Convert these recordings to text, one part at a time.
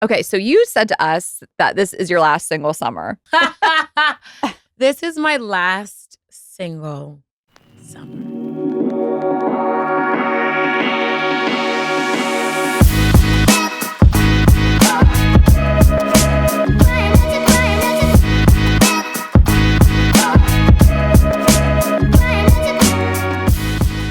Okay, so you said to us that this is your last single summer. This is my last single summer.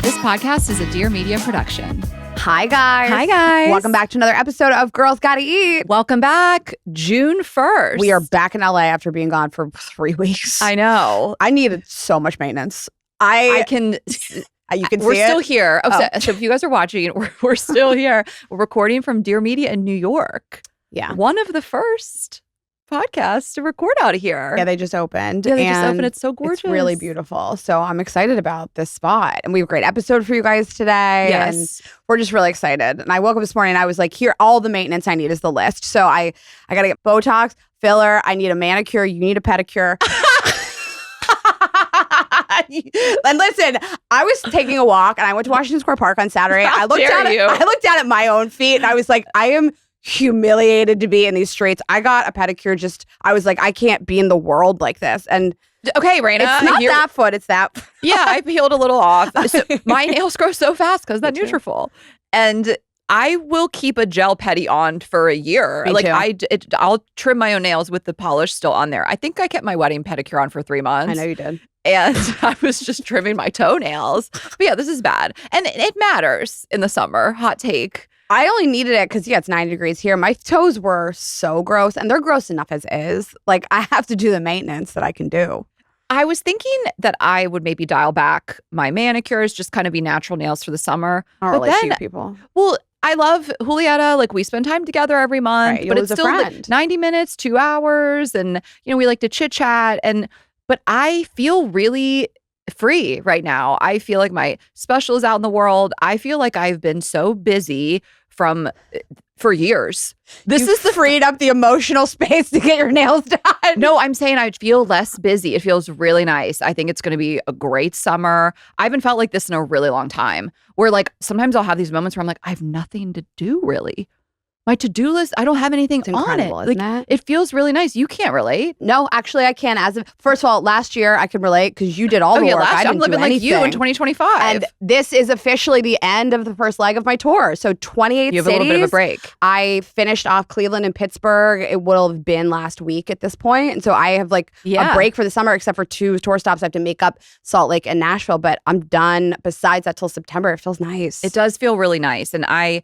This podcast is a Dear Media production. Hi, guys. Hi, guys. Welcome back to another episode of Girls Gotta Eat. Welcome back, June 1st. We are back in LA after being gone for 3 weeks. I know. I needed so much maintenance. I can. You can We're see still it. here. So if you guys are watching, we're still here. We're recording from Dear Media in New York. Yeah. One of the first podcasts to record out of here. Yeah, they just opened. Yeah, they and just opened. It's so gorgeous. It's really beautiful. So I'm excited about this spot. And we have a great episode for you guys today. Yes. And we're just really excited. And I woke up this morning and I was like, here, all the maintenance I need is the list. So I got to get Botox, filler. I need a manicure. You need a pedicure. And listen, I was taking a walk and I went to Washington Square Park on Saturday. I looked down at my own feet and I was like, I am humiliated to be in these streets. I got a pedicure. I was like, I can't be in the world like this. And okay, Rayna. it's not that foot, it's that. Yeah, I peeled a little off. So my nails grow so fast because of that Nutrafol. And I will keep a gel pedi on for a year. Me too. I'll trim my own nails with the polish still on there. I think I kept my wedding pedicure on for 3 months. I know you did. And I was just trimming my toenails. But yeah, this is bad. And it matters in the summer. Hot take. I only needed it because, it's 90 degrees here. My toes were so gross, and they're gross enough as is. Like, I have to do the maintenance that I can do. I was thinking that I would maybe dial back my manicures, just kind of be natural nails for the summer. I don't really shoot people. Well, I love Julieta. Like, we spend time together every month, Right, but it's a still friend. like 90 minutes, 2 hours. And, we like to chit chat. But I feel really free right now. I feel like my special is out in the world. I feel like I've been so busy for years. This is freed up the emotional space to get your nails done. No, I'm saying I feel less busy. It feels really nice. I think it's going to be a great summer. I haven't felt like this in a really long time, where like sometimes I'll have these moments where I'm like, I have nothing to do really. My to-do list, I don't have anything It's on it. incredible, isn't it? It feels really nice. You can't relate. No, actually, I can. First of all, last year I can relate because you did all the work. I didn't I'm living do like anything. you in 2025. And this is officially the end of the first leg of my tour. So 28 you have cities. a little bit of a break. I finished off Cleveland and Pittsburgh. It will have been last week at this point. And so I have a break for the summer, except for 2 tour stops. I have to make up Salt Lake and Nashville, but I'm done besides that till September. It feels nice. It does feel really nice. And I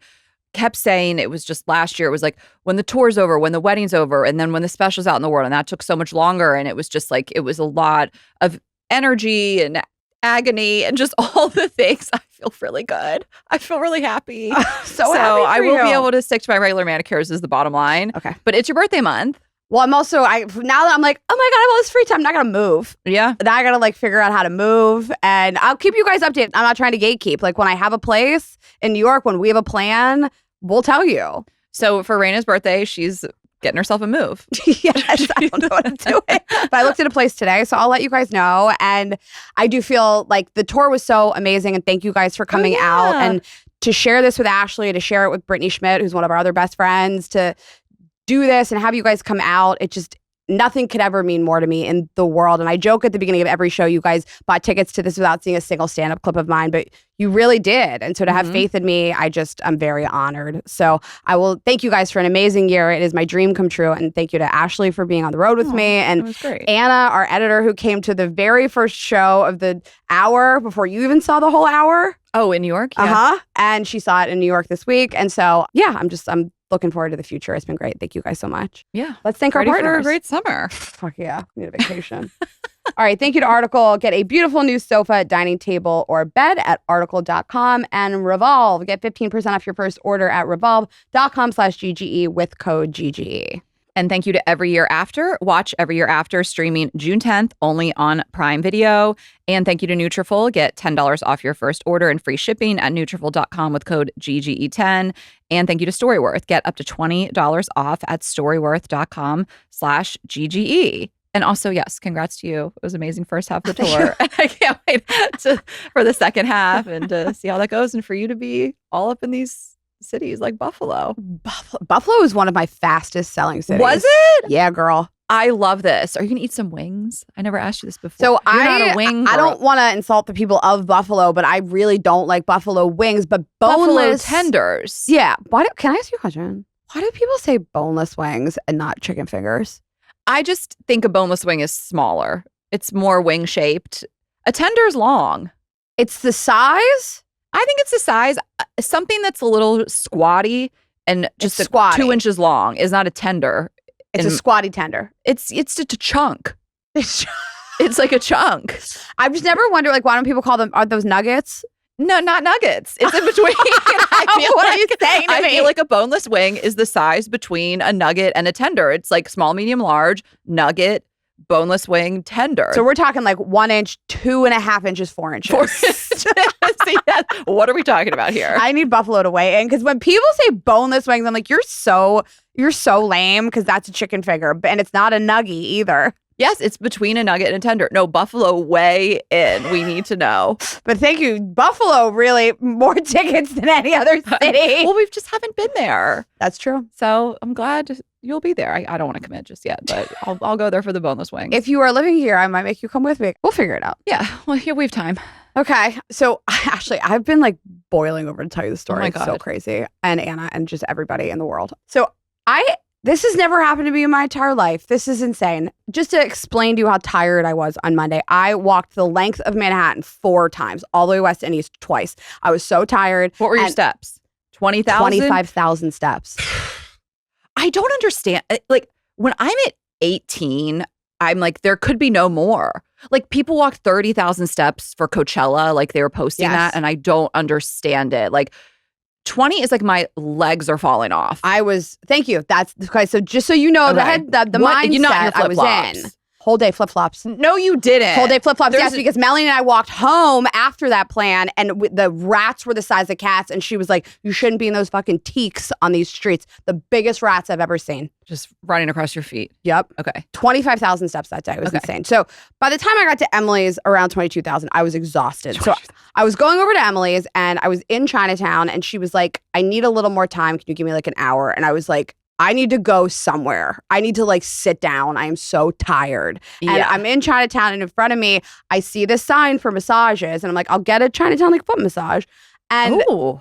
kept saying it was just last year. It was like when the tour's over, when the wedding's over, and then when the special's out in the world. And that took so much longer. And it was just like, it was a lot of energy and agony and just all the things. I feel really good. I feel really happy. So happy I for will you. be able to stick to my regular manicures is the bottom line. Okay. But it's your birthday month. Well, I'm also, now that I'm like, oh my God, I have all this free time. Now I got to move. Yeah. Now I got to figure out how to move, and I'll keep you guys updated. I'm not trying to gatekeep. Like when I have a place in New York, when we have a plan, we'll tell you. So for Rayna's birthday, she's getting herself a move. Yes, I don't know what I'm doing. But I looked at a place today, so I'll let you guys know. And I do feel like the tour was so amazing, and thank you guys for coming out. And to share this with Ashley, to share it with Brittany Schmidt, who's one of our other best friends, to do this and have you guys come out, nothing could ever mean more to me in the world. And I joke at the beginning of every show, you guys bought tickets to this without seeing a single stand-up clip of mine, but you really did. And so to have faith in me, I'm very honored. So I will thank you guys for an amazing year. It is my dream come true. And thank you to Ashley for being on the road with me. And Anna, our editor, who came to the very first show of the hour before you even saw the whole hour. Oh, in New York? Yeah. And she saw it in New York this week. And so, I'm looking forward to the future. It's been great. Thank you guys so much. Yeah. Let's thank our partners. For a great summer. Fuck yeah. Need a vacation. All right. Thank you to Article. Get a beautiful new sofa, dining table, or bed at article.com. And Revolve. Get 15% off your first order at revolve.com/GGE with code GGE. And thank you to Every Year After. Watch Every Year After streaming June 10th only on Prime Video. And thank you to Nutrafol. Get $10 off your first order and free shipping at Nutrafol.com with code GGE10. And thank you to Storyworth. Get up to $20 off at Storyworth.com/GGE. And also, yes, congrats to you. It was an amazing first half of the tour. I can't wait for the second half and to see how that goes and for you to be all up in these cities like Buffalo. Buffalo is one of my fastest selling cities. Was it? Yeah, girl. I love this. Are you going to eat some wings? I never asked you this before. So You're not a wing I girl. don't want to insult the people of Buffalo, but I really don't like buffalo wings. But Buffalo boneless tenders. Yeah. Can I ask you a question? Why do people say boneless wings and not chicken fingers? I just think a boneless wing is smaller. It's more wing shaped. A tender is long. It's the size? I think it's the size. Something that's a little squatty and just squatty. 2 inches long is not a tender. It's a squatty tender. It's just a chunk. It's like a chunk. I've just never wondered, like, why don't people call them, are those nuggets? No, not nuggets. It's in between. What are you saying to I me? feel like a boneless wing is the size between a nugget and a tender. It's like small, medium, large, nugget, boneless wing, tender. So we're talking like 1 inch, 2.5 inches, 4 inches. See, what are we talking about here? I need Buffalo to weigh in, because when people say boneless wings, I'm like, you're so lame, because that's a chicken finger, and it's not a nuggie either. Yes, it's between a nugget and a tender. No, Buffalo, weigh in. We need to know. But thank you. Buffalo, really, more tickets than any other city. Well, we just haven't been there. That's true. So I'm glad you'll be there. I don't want to commit just yet, but I'll go there for the boneless wings. If you are living here, I might make you come with me. We'll figure it out. Yeah, well, here we have time. Okay. So actually, I've been like boiling over to tell you the story. Oh my It's so God. crazy. And Anna and just everybody in the world. So this has never happened to me in my entire life. This is insane. Just to explain to you how tired I was on Monday, I walked the length of Manhattan 4 times, all the way west and east twice. I was so tired. What were your And steps? 20,000? 25,000 steps. I don't understand. Like, when I'm at 18, I'm like, there could be no more. Like, people walked 30,000 steps for Coachella. Like, they were posting Yes. that, and I don't understand it. Like, 20 is like my legs are falling off. Thank you. That's okay. So just so you know, Okay. the What- you're not in mindset your I was flip-flops. in. Whole day flip-flops. No, you didn't. Whole day flip-flops, There's yes, because Melanie and I walked home after that plan, and the rats were the size of cats, and she was like, you shouldn't be in those fucking teaks on these streets. The biggest rats I've ever seen. Just running across your feet. Yep. Okay. 25,000 steps that day. It was insane. So by the time I got to Emily's around 22,000, I was exhausted. So I was going over to Emily's, and I was in Chinatown, and she was like, I need a little more time. Can you give me like an hour? And I was like, I need to go somewhere. I need to like sit down. I am so tired. And Yeah. I'm in Chinatown, and in front of me, I see this sign for massages. And I'm like, I'll get a Chinatown like foot massage. And Ooh.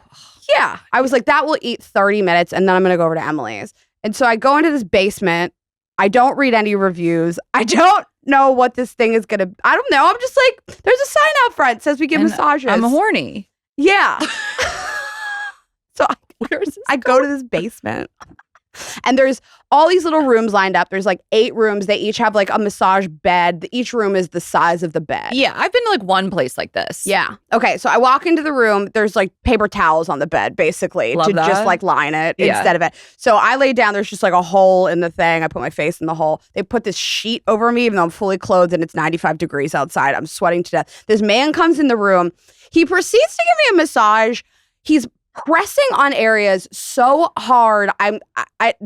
yeah, I was like, that will eat 30 minutes, and then I'm going to go over to Emily's. And so I go into this basement. I don't read any reviews. I don't know what this thing is going to, I don't know. I'm just like, there's a sign out front that says we give And massages. I'm horny. Yeah. So Where's this? I go to this basement, and there's all these little rooms lined up. There's like 8 rooms. They each have like a massage bed. Each room is the size of the bed. Yeah, I've been to like one place like this. Yeah. Okay. So I walk into the room. There's like paper towels on the bed, basically, Love to that. just like line it Yeah. instead of it. So I lay down. There's just like a hole in the thing. I put my face in the hole. They put this sheet over me, even though I'm fully clothed and it's 95 degrees outside. I'm sweating to death. This man comes in the room. He proceeds to give me a massage. He's pressing on areas so hard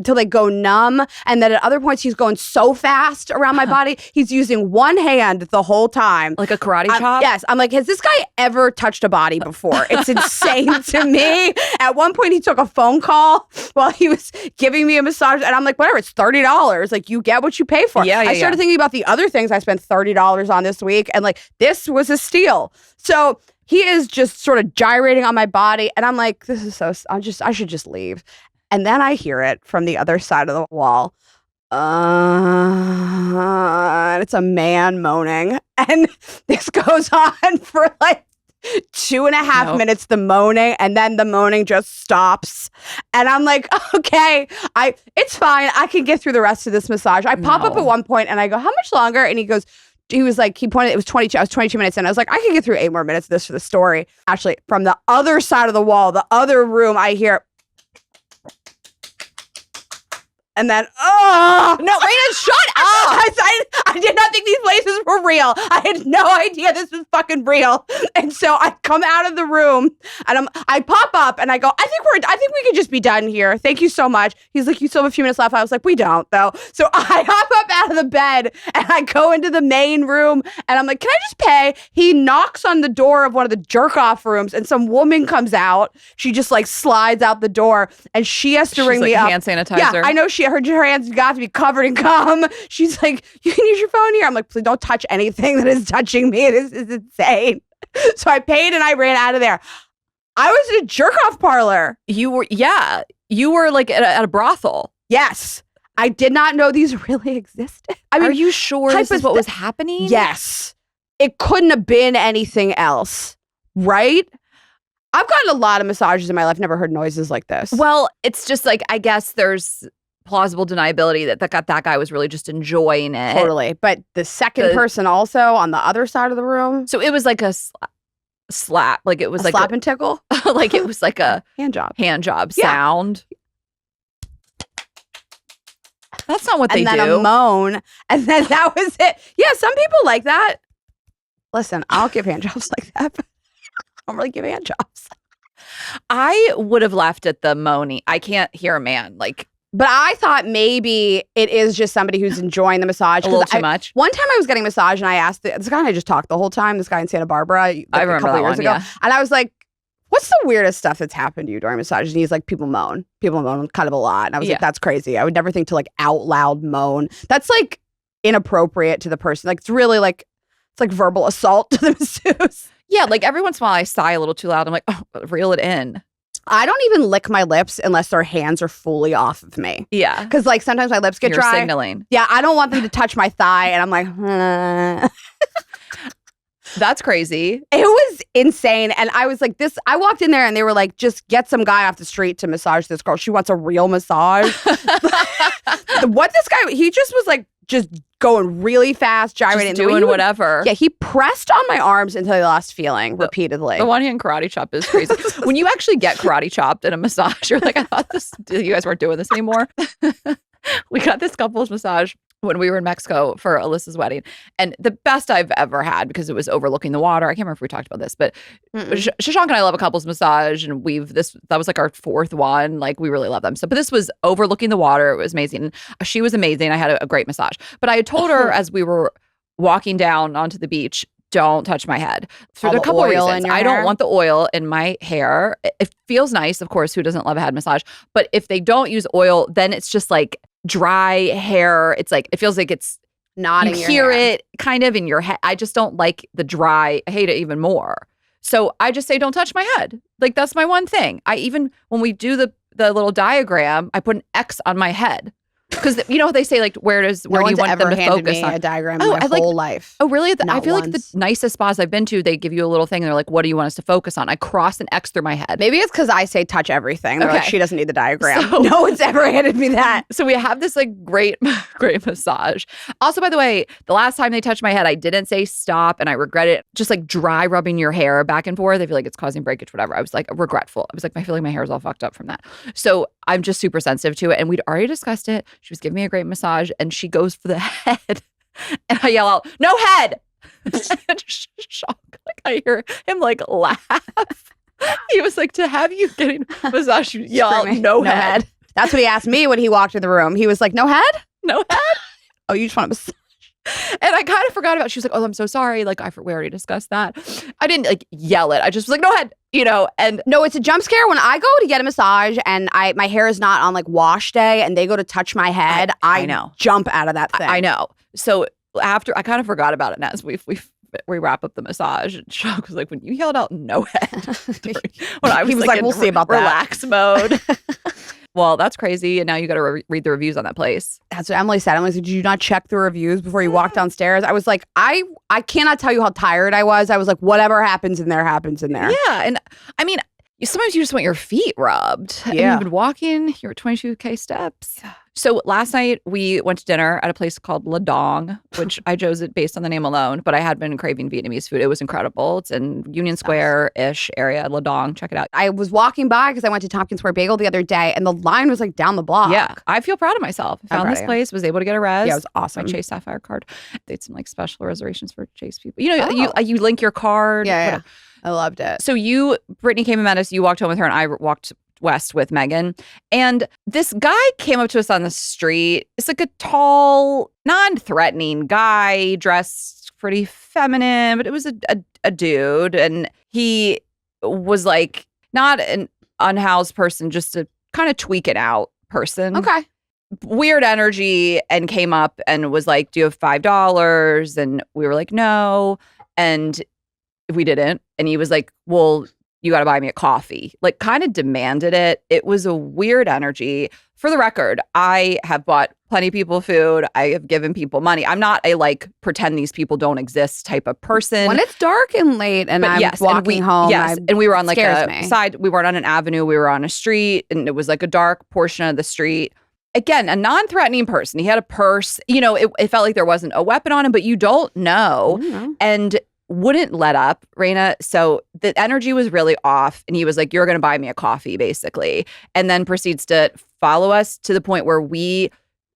till they go numb, and then at other points he's going so fast around my body. He's using one hand the whole time. Like a karate chop? Yes. I'm like, has this guy ever touched a body before? It's insane to me. At one point, he took a phone call while he was giving me a massage, and I'm like, whatever, it's $30. Like, you get what you pay for. Yeah, I started thinking about the other things I spent $30 on this week, and like, this was a steal. So he is just sort of gyrating on my body, and I'm like, this is so, I should just leave. And then I hear it from the other side of the wall. And it's a man moaning. And this goes on for like 2.5 minutes, the moaning, and then the moaning just stops. And I'm like, okay, it's fine. I can get through the rest of this massage. I pop up at one point and I go, how much longer? And he was like, he pointed, it was 22, I was 22 minutes in. I was like, I can get through 8 more minutes of this for the story. Actually, from the other side of the wall, the other room, I hear, and then, oh, No, Rayna, shut up! I did not think these places were real. I had no idea this was fucking real. And so I come out of the room, and I pop up, and I go, I think we could just be done here. Thank you so much. He's like, you still have a few minutes left. I was like, we don't though. So I hop up out out of the bed and I go into the main room and I'm like, can I just pay? He knocks on the door of one of the jerk off rooms and some woman comes out. She just like slides out the door and she has to ring me up. Hand sanitizer. Yeah, I know her hands got to be covered in cum. She's like, you can use your phone here. I'm like, please don't touch anything that is touching me. It is insane. So I paid and I ran out of there. I was in a jerk off parlor. You were like at a brothel. Yes. I did not know these really existed. I mean, are you sure this is what was happening? Yes. It couldn't have been anything else, right? I've gotten a lot of massages in my life, never heard noises like this. Well, it's just like, I guess there's plausible deniability that guy was really just enjoying it. Totally. But the second person also on the other side of the room. So it was like a slap. Like it was like slap and tickle? Like it was like a hand job sound. That's not what they do. And then a moan. And then that was it. Yeah, some people like that. Listen, I'll give hand jobs like that, but I don't really give hand jobs. I would have left at the moaning. I can't hear a man. But I thought maybe it is just somebody who's enjoying the massage. A little too much. One time I was getting a massage and I asked this guy and I just talked the whole time, this guy in Santa Barbara, I remember a couple that years one, ago. yeah. And I was like, what's the weirdest stuff that's happened to you during massages? And he's like, people moan kind of a lot. And I was like, that's crazy. I would never think to like out loud moan. That's like inappropriate to the person. Like it's really like, it's like verbal assault to the masseuse. Yeah, like every once in a while I sigh a little too loud. I'm like, oh, reel it in. I don't even lick my lips unless their hands are fully off of me. Yeah. Because like sometimes my lips get You're dry. signaling. Yeah, I don't want them to touch my thigh. And I'm like, That's crazy. It was insane. And I was like, I walked in there and they were like, just get some guy off the street to massage this girl. She wants a real massage. What this guy, he just was like, just going really fast, gyrating. Just doing whatever. Yeah, he pressed on my arms until I lost feeling repeatedly. The one-hand karate chop is crazy. When you actually get karate chopped in a massage, you're like, I thought you guys weren't doing this anymore. We got this couples massage when we were in Mexico for Alyssa's wedding. And the best I've ever had because it was overlooking the water. I can't remember if we talked about this, but Shashank and I love a couples massage and that was like our fourth one. Like we really love them. So, but this was overlooking the water. It was amazing. She was amazing. I had a great massage, but I had told her as we were walking down onto the beach, don't touch my head for a couple of reasons. I don't want the oil in my hair. It feels nice, of course, who doesn't love a head massage? But if they don't use oil, then it's just like dry hair. It's like, it feels like it's not. You hear it kind of in your head. I just don't like the dry. I hate it even more. So I just say, don't touch my head. Like that's my one thing. When we do the little diagram, I put an X on my head. Because you know they say like where do you want them to focus on? A diagram my whole life. Oh really? I feel once. like the nicest spas I've been to, they give you a little thing and they're like, what do you want us to focus on? I cross an X through my head. Maybe it's because I say touch everything. They're like, she doesn't need the diagram. So, no one's ever handed me that. So we have this like great massage. Also, by the way, the last time they touched my head, I didn't say stop and I regret it. Just like dry rubbing your hair back and forth. I feel like it's causing breakage, whatever. I was like regretful. I was like, I feel like my hair is all fucked up from that. So I'm just super sensitive to it. And we'd already discussed it. She was giving me a great massage and she goes for the head. And I yell out, no head. Shock. Like I hear him like laugh. He was like, to have you getting massage, you yell out, no head. That's what he asked me when he walked in the room. He was like, no head? No head? Oh, you just want a massage? And I kind of forgot about it. She was like, oh, I'm so sorry. Like, we already discussed that. I didn't like yell it. I just was like, no head, and no, it's a jump scare. When I go to get a massage and my hair is not on like wash day and they go to touch my head, I know. Jump out of that thing. I know. So after I kind of forgot about it now as we wrap up the massage and Shock was like, when you yelled out no head, when I was, he was like we'll see about relax mode. Well, that's crazy. And now you got to read the reviews on that place. That's what Emily said. Emily said, did you not check the reviews before you walked downstairs? I was like, I cannot tell you how tired I was. I was like, whatever happens in there happens in there. Yeah. And I mean, sometimes you just want your feet rubbed. Yeah. And you've been walking, you're at 22K steps. So last night we went to dinner at a place called La Dong, which I chose it based on the name alone, but I had been craving Vietnamese food. It was incredible. It's in Union Square-ish area, La Dong. Check it out. I was walking by because I went to Tompkins Square Bagel the other day and the line was like down the block. Yeah. I feel proud of myself. I found this place, was able to get a res. Yeah, it was awesome. My Chase Sapphire card. They had some like special reservations for Chase people. You link your card. Yeah. I loved it. So Brittany came and met us. You walked home with her and I walked west with Megan. And this guy came up to us on the street. It's like a tall, non-threatening guy dressed pretty feminine, but it was a dude. And he was like not an unhoused person, just a kind of tweak it out person. Okay. Weird energy, and came up and was like, do you have $5? And we were like, no. And we didn't. And he was like, well, you got to buy me a coffee. Like, kind of demanded it. It was a weird energy. For the record, I have bought plenty of people food. I have given people money. I'm not a like pretend these people don't exist type of person. When it's dark and late and I'm walking home. Yes. And we were on like a me. side. We weren't on an avenue. We were on a street, and it was like a dark portion of the street. Again, a non-threatening person. He had a purse. You know, it felt like there wasn't a weapon on him, but you don't know. And wouldn't let up, Rayna. So the energy was really off. And he was like, you're going to buy me a coffee, basically. And then proceeds to follow us to the point where when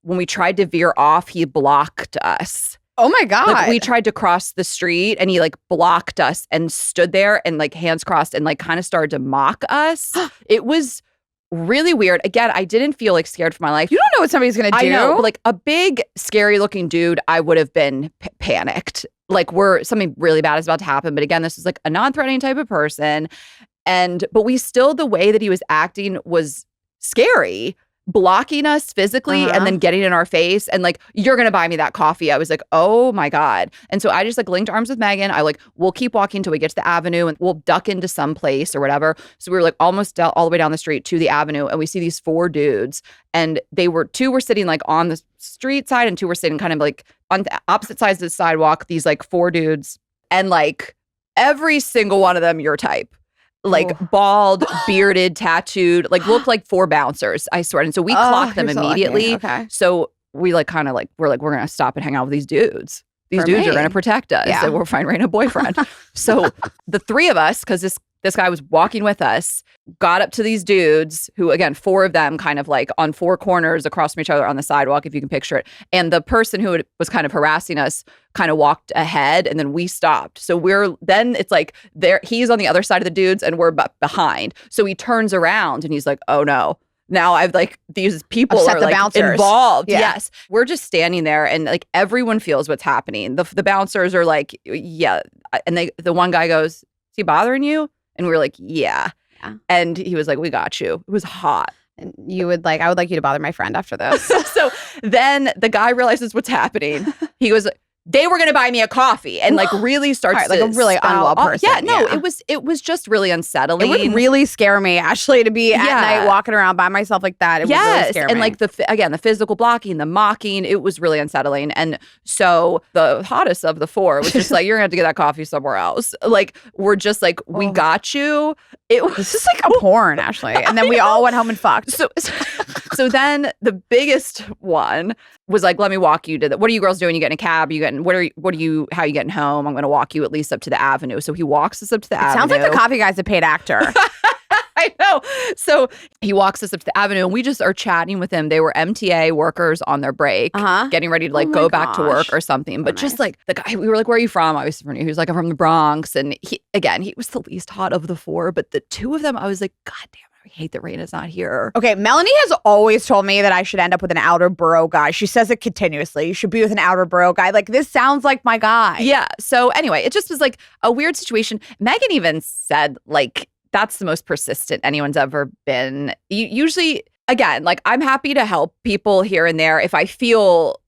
we tried to veer off, he blocked us. Oh my God. Like, we tried to cross the street and he like blocked us and stood there and like hands crossed and like kind of started to mock us. It was really weird. Again, I didn't feel like scared for my life. You don't know what somebody's going to do. I know, but like a big, scary looking dude, I would have been panicked. Like something really bad is about to happen. But again, this is like a non-threatening type of person. But the way that he was acting was scary. Blocking us physically and then getting in our face and like, you're going to buy me that coffee. I was like, oh my God. And so I just like linked arms with Megan. I like, we'll keep walking till we get to the avenue and we'll duck into some place or whatever. So we were like almost all the way down the street to the avenue. And we see these 4 dudes, and two were sitting like on the street side and 2 were sitting kind of like on the opposite sides of the sidewalk. These like 4 dudes, and like every single one of them your type. Like bald, bearded, tattooed, like looked like 4 bouncers, I swear. And so we clocked them immediately. Okay. So we like kind of like, we're going to stop and hang out with these dudes. These dudes are going to protect us. And we'll find Rayna a boyfriend. So the 3 of us, because this guy was walking with us, got up to these dudes who, again, 4 of them kind of like on 4 corners across from each other on the sidewalk, if you can picture it. And the person who was kind of harassing us kind of walked ahead, and then we stopped. So then it's like he's on the other side of the dudes and we're behind. So he turns around and he's like, oh no. Now I've like, these people are like bouncers. Involved. Yeah. Yes. We're just standing there and like everyone feels what's happening. The bouncers are like, yeah. And the one guy goes, is he bothering you? And we were like, yeah. And he was like, we got you. It was hot. And I would like you to bother my friend after this. So then the guy realizes what's happening. He goes, they were going to buy me a coffee, and like really starts like a really unwell person. Yeah, no, it was just really unsettling. It would really scare me, Ashley, to be at night walking around by myself like that. It would really scare me. And like the physical blocking, the mocking, it was really unsettling. And so the hottest of the 4 was just like, you're going to have to get that coffee somewhere else. Like, we're just like, we got you. It was just like a porn, Ashley. And then we all went home and fucked. So then the biggest one was like, let me walk you to what are you girls doing? You getting a cab? How are you getting home? I'm going to walk you at least up to the avenue. So he walks us up to the avenue. Sounds like the coffee guy's a paid actor. I know. So he walks us up to the avenue and we just are chatting with him. They were MTA workers on their break, getting ready to like go back to work or something. But just like the guy, we were like, where are you from? I was from, he was like, I'm from the Bronx. And he was the least hot of the 4. But the 2 of them, I was like, God damn, I hate that Rayna's not here. Okay, Melanie has always told me that I should end up with an outer borough guy. She says it continuously. You should be with an outer borough guy. Like, this sounds like my guy. Yeah. So anyway, it just was like a weird situation. Megan even said like, that's the most persistent anyone's ever been. Usually, again, like I'm happy to help people here and there. If I feel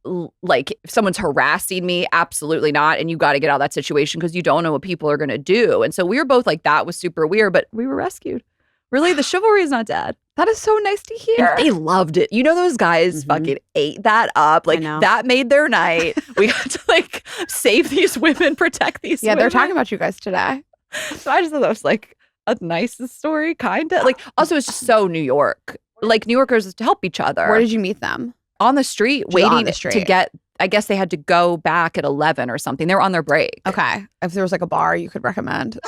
like if someone's harassing me, absolutely not. And you got to get out of that situation because you don't know what people are going to do. And so we were both like, that was super weird, but we were rescued. Really, the chivalry is not dead. That is so nice to hear. And they loved it. You know, those guys fucking ate that up. Like, that made their night. We got to, like, save these women, protect these women. Yeah, they're talking about you guys today. So I just thought that was, like, a nice story, kind of. Like, also, it's just so New York. Like, New Yorkers to help each other. Where did you meet them? On the street, waiting to get... I guess they had to go back at 11 or something. They were on their break. Okay. If there was like a bar you could recommend,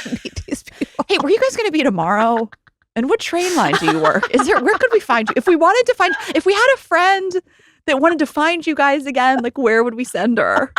meet these people. Hey, were you guys going to be tomorrow? And what train line do you work? Where could we find you? If we had a friend that wanted to find you guys again, like where would we send her?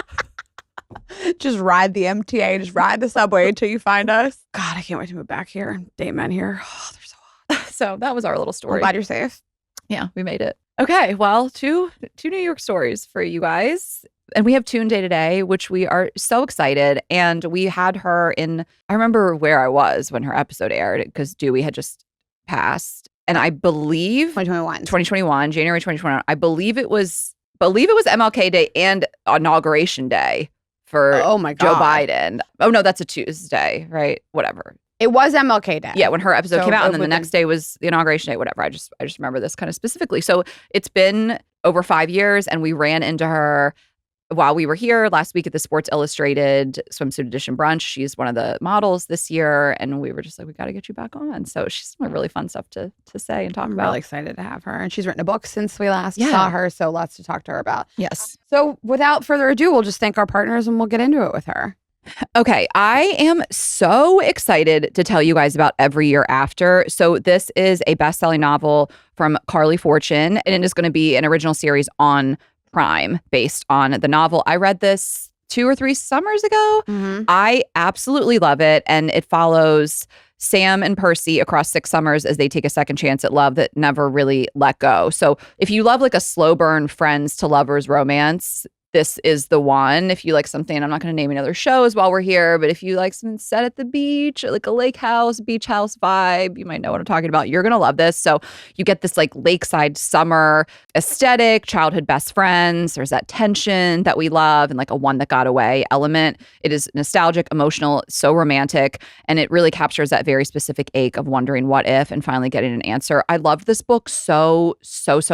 Just ride the MTA, just ride the subway until you find us. God, I can't wait to move back here and date men here. Oh, they're so hot. So that was our little I'm story. glad you're safe. Yeah, we made it. Okay, well, two New York stories for you guys. And we have Tunde today, which we are so excited. And we had her in, I remember where I was when her episode aired because Dewey had just passed. And I believe 2021, January 2021, I believe it was MLK Day and Inauguration Day for Joe Biden. Oh no, that's a Tuesday, right? Whatever. It was MLK Day. Yeah, when her episode came out, and then the next day was the Inauguration Day, whatever. I just remember this kind of specifically. So it's been over 5 years, and we ran into her while we were here last week at the Sports Illustrated Swimsuit Edition brunch. She's one of the models this year, and we were just like, we got to get you back on. So she's some really fun stuff to say and talk about. I'm really excited to have her. And she's written a book since we last saw her, so lots to talk to her about. Yes. So without further ado, we'll just thank our partners and we'll get into it with her. Okay, I am so excited to tell you guys about Every Year After. So this is a best-selling novel from Carly Fortune, and it is going to be an original series on Prime based on the novel. I read this 2 or 3 summers ago. I absolutely love it, and it follows Sam and Percy across 6 summers as they take a second chance at love that never really let go. So if you love like a slow burn friends to lovers romance, this is the one. If you like something, I'm not going to name any other shows while we're here, but if you like something set at the beach, like a lake house, beach house vibe, you might know what I'm talking about. You're going to love this. So you get this like lakeside summer aesthetic, childhood best friends. There's that tension that we love and like a one that got away element. It is nostalgic, emotional, so romantic, and it really captures that very specific ache of wondering what if and finally getting an answer. I loved this book so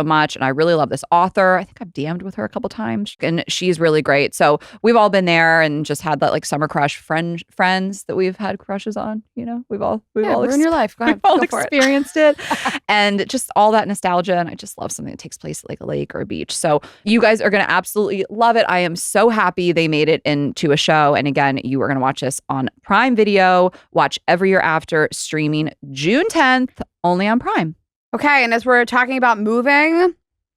much, and I really love this author. I think I've DM'd with her a couple times, and she's really great. So we've all been there and just had that like summer crush friends that we've had crushes on. You know, we've all in your life. Go ahead, we've all experienced it, and just all that nostalgia. And I just love something that takes place at like a lake or a beach. So you guys are going to absolutely love it. I am so happy they made it into a show. And again, you are going to watch this on Prime Video. Watch Every Year After, streaming June 10th, only on Prime. Okay, and as we're talking about moving,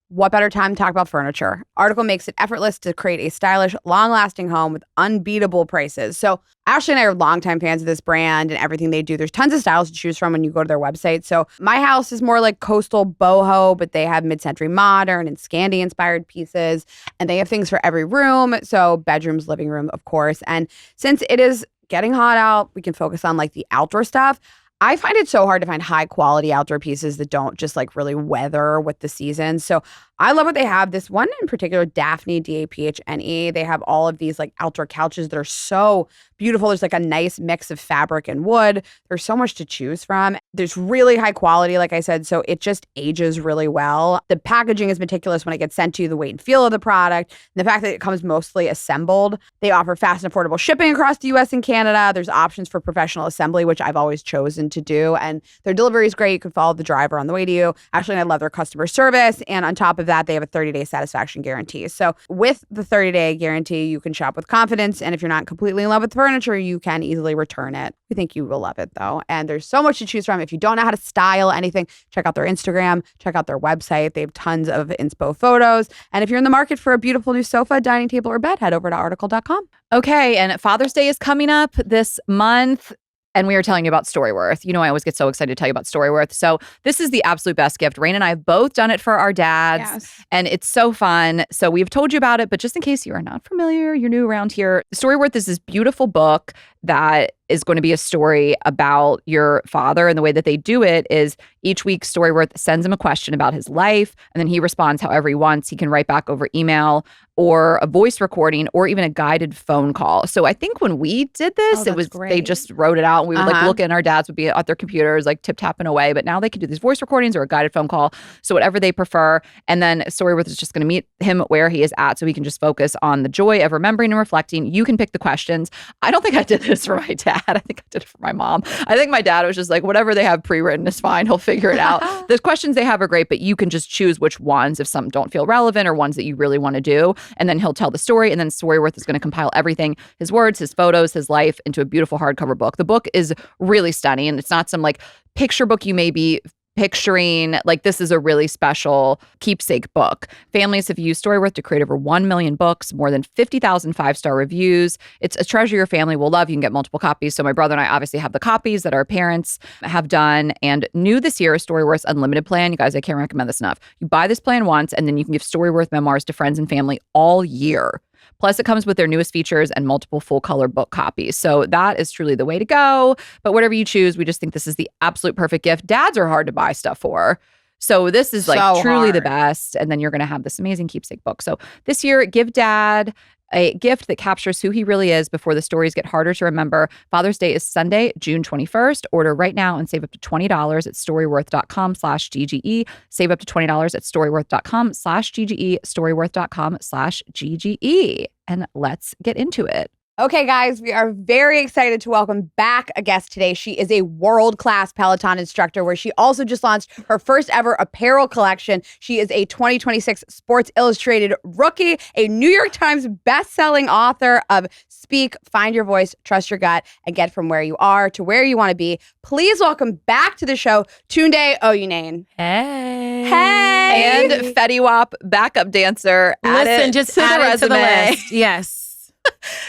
what better time to talk about furniture? Article makes it effortless to create a stylish, long-lasting home with unbeatable prices. So Ashley and I are longtime fans of this brand and everything they do. There's tons of styles to choose from when you go to their website. So my house is more like coastal boho, but they have mid-century modern and Scandi-inspired pieces, and they have things for every room. So bedrooms, living room, of course. And since it is getting hot out, we can focus on like the outdoor stuff. I find it so hard to find high quality outdoor pieces that don't just like really weather with the season. So I love what they have. This one in particular, Daphne, Daphne, they have all of these like outdoor couches that are so beautiful. There's like a nice mix of fabric and wood. There's so much to choose from. There's really high quality, like I said, so it just ages really well. The packaging is meticulous when it gets sent to you, the weight and feel of the product, and the fact that it comes mostly assembled. They offer fast and affordable shipping across the US and Canada. There's options for professional assembly, which I've always chosen to do. And their delivery is great. You can follow the driver on the way to you. Actually, I love their customer service. And on top of that, they have a 30-day satisfaction guarantee. So with the 30-day guarantee, you can shop with confidence. And if you're not completely in love with the furniture, you can easily return it. We think you will love it though. And there's so much to choose from. If you don't know how to style anything, check out their Instagram, check out their website. They have tons of inspo photos. And if you're in the market for a beautiful new sofa, dining table, or bed, head over to article.com. Okay, and Father's Day is coming up this month. And we are telling you about Storyworth. You know, I always get so excited to tell you about Storyworth. So this is the absolute best gift. Rayna and I have both done it for our dads. And it's so fun. So we've told you about it, but just in case you are not familiar, you're new around here, Storyworth is this beautiful book that is going to be a story about your father. And the way that they do it is each week Storyworth sends him a question about his life, and then he responds however he wants. He can write back over email or a voice recording or even a guided phone call. So I think when we did this, it was great. They just wrote it out and we would like look and our dads would be at their computers like tip-tapping away. But now they can do these voice recordings or a guided phone call. So whatever they prefer. And then Storyworth is just going to meet him where he is at so he can just focus on the joy of remembering and reflecting. You can pick the questions. I don't think I did this for my dad. I think I did it for my mom. I think my dad was just like, whatever they have pre-written is fine. He'll figure it out. The questions they have are great, but you can just choose which ones if some don't feel relevant or ones that you really want to do. And then he'll tell the story, and then Storyworth is going to compile everything, his words, his photos, his life, into a beautiful hardcover book. The book is really stunning, and it's not some like picture book you may be picturing like this is a really special keepsake book. Families have used Storyworth to create over 1 million books, more than 50,000 five-star reviews. It's a treasure your family will love. You can get multiple copies. So my brother and I obviously have the copies that our parents have done. And new this year is Storyworth's Unlimited plan. You guys, I can't recommend this enough. You buy this plan once, and then you can give Storyworth memoirs to friends and family all year. Plus, it comes with their newest features and multiple full-color book copies. So that is truly the way to go. But whatever you choose, we just think this is the absolute perfect gift. Dads are hard to buy stuff for. So this is like So truly the hard. best. And then you're going to have this amazing keepsake book. So this year, give Dad a gift that captures who he really is before the stories get harder to remember. Father's Day is Sunday, June 21st. Order right now and save up to $20 at storyworth.com/GGE. Save up to $20 at storyworth.com/GGE, storyworth.com/GGE. And let's get into it. Okay, guys, we are very excited to welcome back a guest today. She is a world-class Peloton instructor where she also just launched her first ever apparel collection. She is a 2026 Sports Illustrated rookie, a New York Times best-selling author of Speak, Find Your Voice, Trust Your Gut, and Get From Where You Are to Where You Want to Be. Please welcome back to the show, Tunde Oyeneyin. Hey. Hey. And Fetty Wap backup dancer. Listen, just add it to the list. Yes.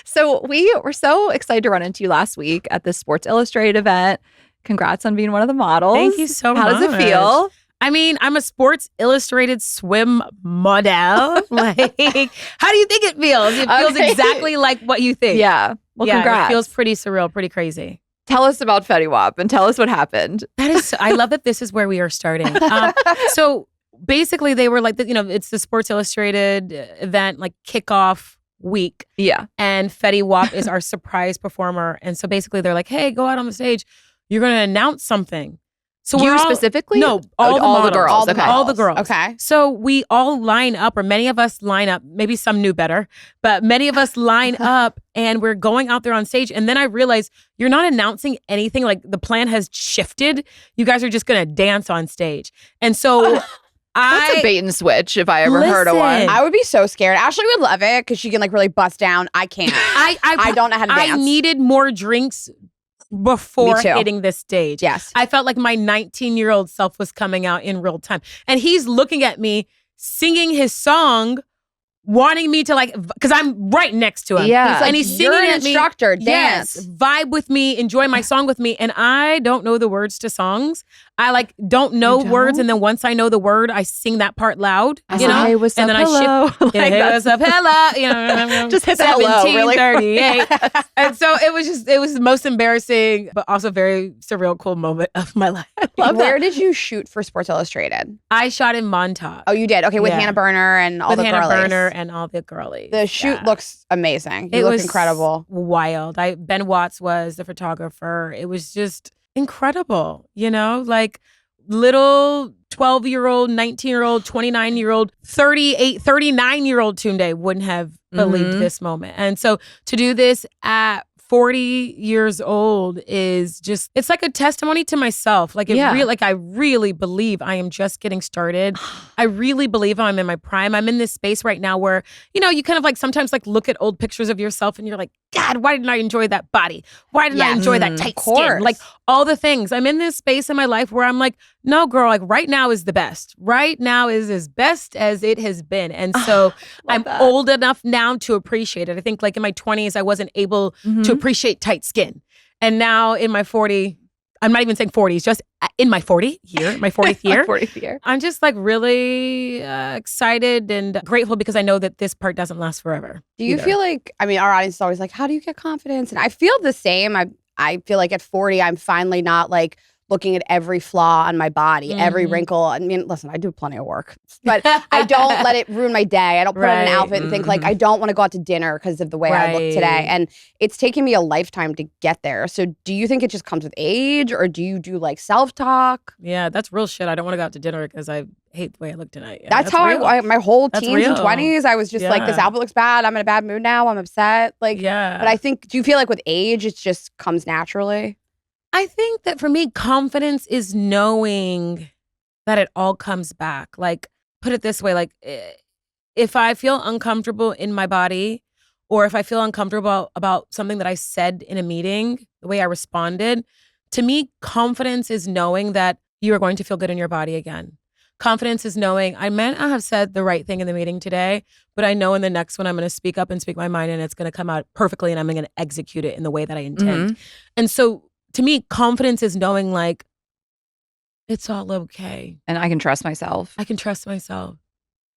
So we were so excited to run into you last week at this Sports Illustrated event. Congrats on being one of the models. Thank you so How much. does it feel? I mean, I'm a Sports Illustrated swim model. Like, how do you think it feels? It feels Okay. exactly like what you think. Yeah. Well, yeah, congrats. it feels pretty surreal, pretty crazy. Tell us about Fetty Wap and tell us what happened. That is, I love that this is where we are starting. So basically, they were like, it's the Sports Illustrated event, like kickoff week. Yeah. And Fetty Wap is our surprise performer. And so basically, they're like, hey, go out on the stage. You're going to announce something. So You we're all, specifically? No, all the all the models. girls. All the Okay. models. All the girls. Okay. So we all line up, or many of us line up, maybe some knew better, but many of us line up and we're going out there on stage. And then I realized you're not announcing anything. Like the plan has shifted. You guys are just going to dance on stage. And so That's a bait and switch if I ever heard of one. Listen. I would be so scared. Ashley would love it because she can like really bust down. I can't. I don't know how to dance. I needed more drinks before Me too. hitting this stage. Yes. I felt like my 19-year-old self was coming out in real time. And he's looking at me, singing his song, wanting me to like, because I'm right next to him. Yeah. Like, and he's you're singing an at me. instructor. Yes, Dance. vibe with me, enjoy my song with me. And I don't know the words to songs. I like don't know You words. don't? And then once I know the word, I sing that part loud. I You know? say, "What's and up, then hello?" I shift. Like, Hey, that's- what's up, hello? You know, Just hit the hello really quick. 1738. And so it was the most embarrassing, but also very surreal, cool moment of my life. I love Where that. did you shoot for Sports Illustrated? I shot in Montauk Oh, you did? Okay, with Yeah. Hannah Berner and all with the Hannah girlies. Berner and all the girlies. The shoot Yeah. looks amazing. You It look was incredible. wild. Ben Watts was the photographer. It was just incredible, like little 12-year-old, 19-year-old, 29-year-old, 38, 39-year-old Tunde wouldn't have believed Mhm. this moment. And so to do this at 40 years old is just, it's like a testimony to myself. Like Yeah. I really believe I am just getting started. I really believe I'm in my prime. I'm in this space right now where, you kind of like sometimes like look at old pictures of yourself and you're like, God, why didn't I enjoy that body? Why didn't I Yes. enjoy that Mm, tight of skin? course. Like all the things. I'm in this space in my life where I'm like, no, girl, like right now is the best. Right now is as best as it has been. And so I'm that. old enough now to appreciate it. I think like in my 20s, I wasn't able to Mhm. appreciate tight skin. And now in my 40, I'm not even saying 40s, just in my 40th year, my 40th year. 40th year. I'm just like really excited and grateful because I know that this part doesn't last forever. Do you either. feel like, I mean, our audience is always like, how do you get confidence? And I feel the same. I feel like at 40, I'm finally not like looking at every flaw on my body, every Mhm. wrinkle. I mean, listen, I do plenty of work, but I don't let it ruin my day. I don't put on an Right. outfit and think like, Mhm. I don't want to go out to dinner because of the way I look today. Right. And it's taken me a lifetime to get there. So do you think it just comes with age or do you do like self-talk? Yeah, that's real shit. I don't want to go out to dinner because I hate the way I look tonight. Yeah, That's how real. I my whole That's teens and real. 20s, I was just like, this Yeah. outfit looks bad. I'm in a bad mood now. I'm upset. Like, Yeah. but I think, do you feel like with age, it just comes naturally? I think that for me, confidence is knowing that it all comes back. Like, put it this way, like if I feel uncomfortable in my body or if I feel uncomfortable about something that I said in a meeting, the way I responded, to me, confidence is knowing that you are going to feel good in your body again. Confidence is knowing I may not have said the right thing in the meeting today, but I know in the next one I'm going to speak up and speak my mind and it's going to come out perfectly and I'm going to execute it in the way that I intend. Mm-hmm. And so to me, confidence is knowing like, it's all okay. And I can trust myself. I can trust myself.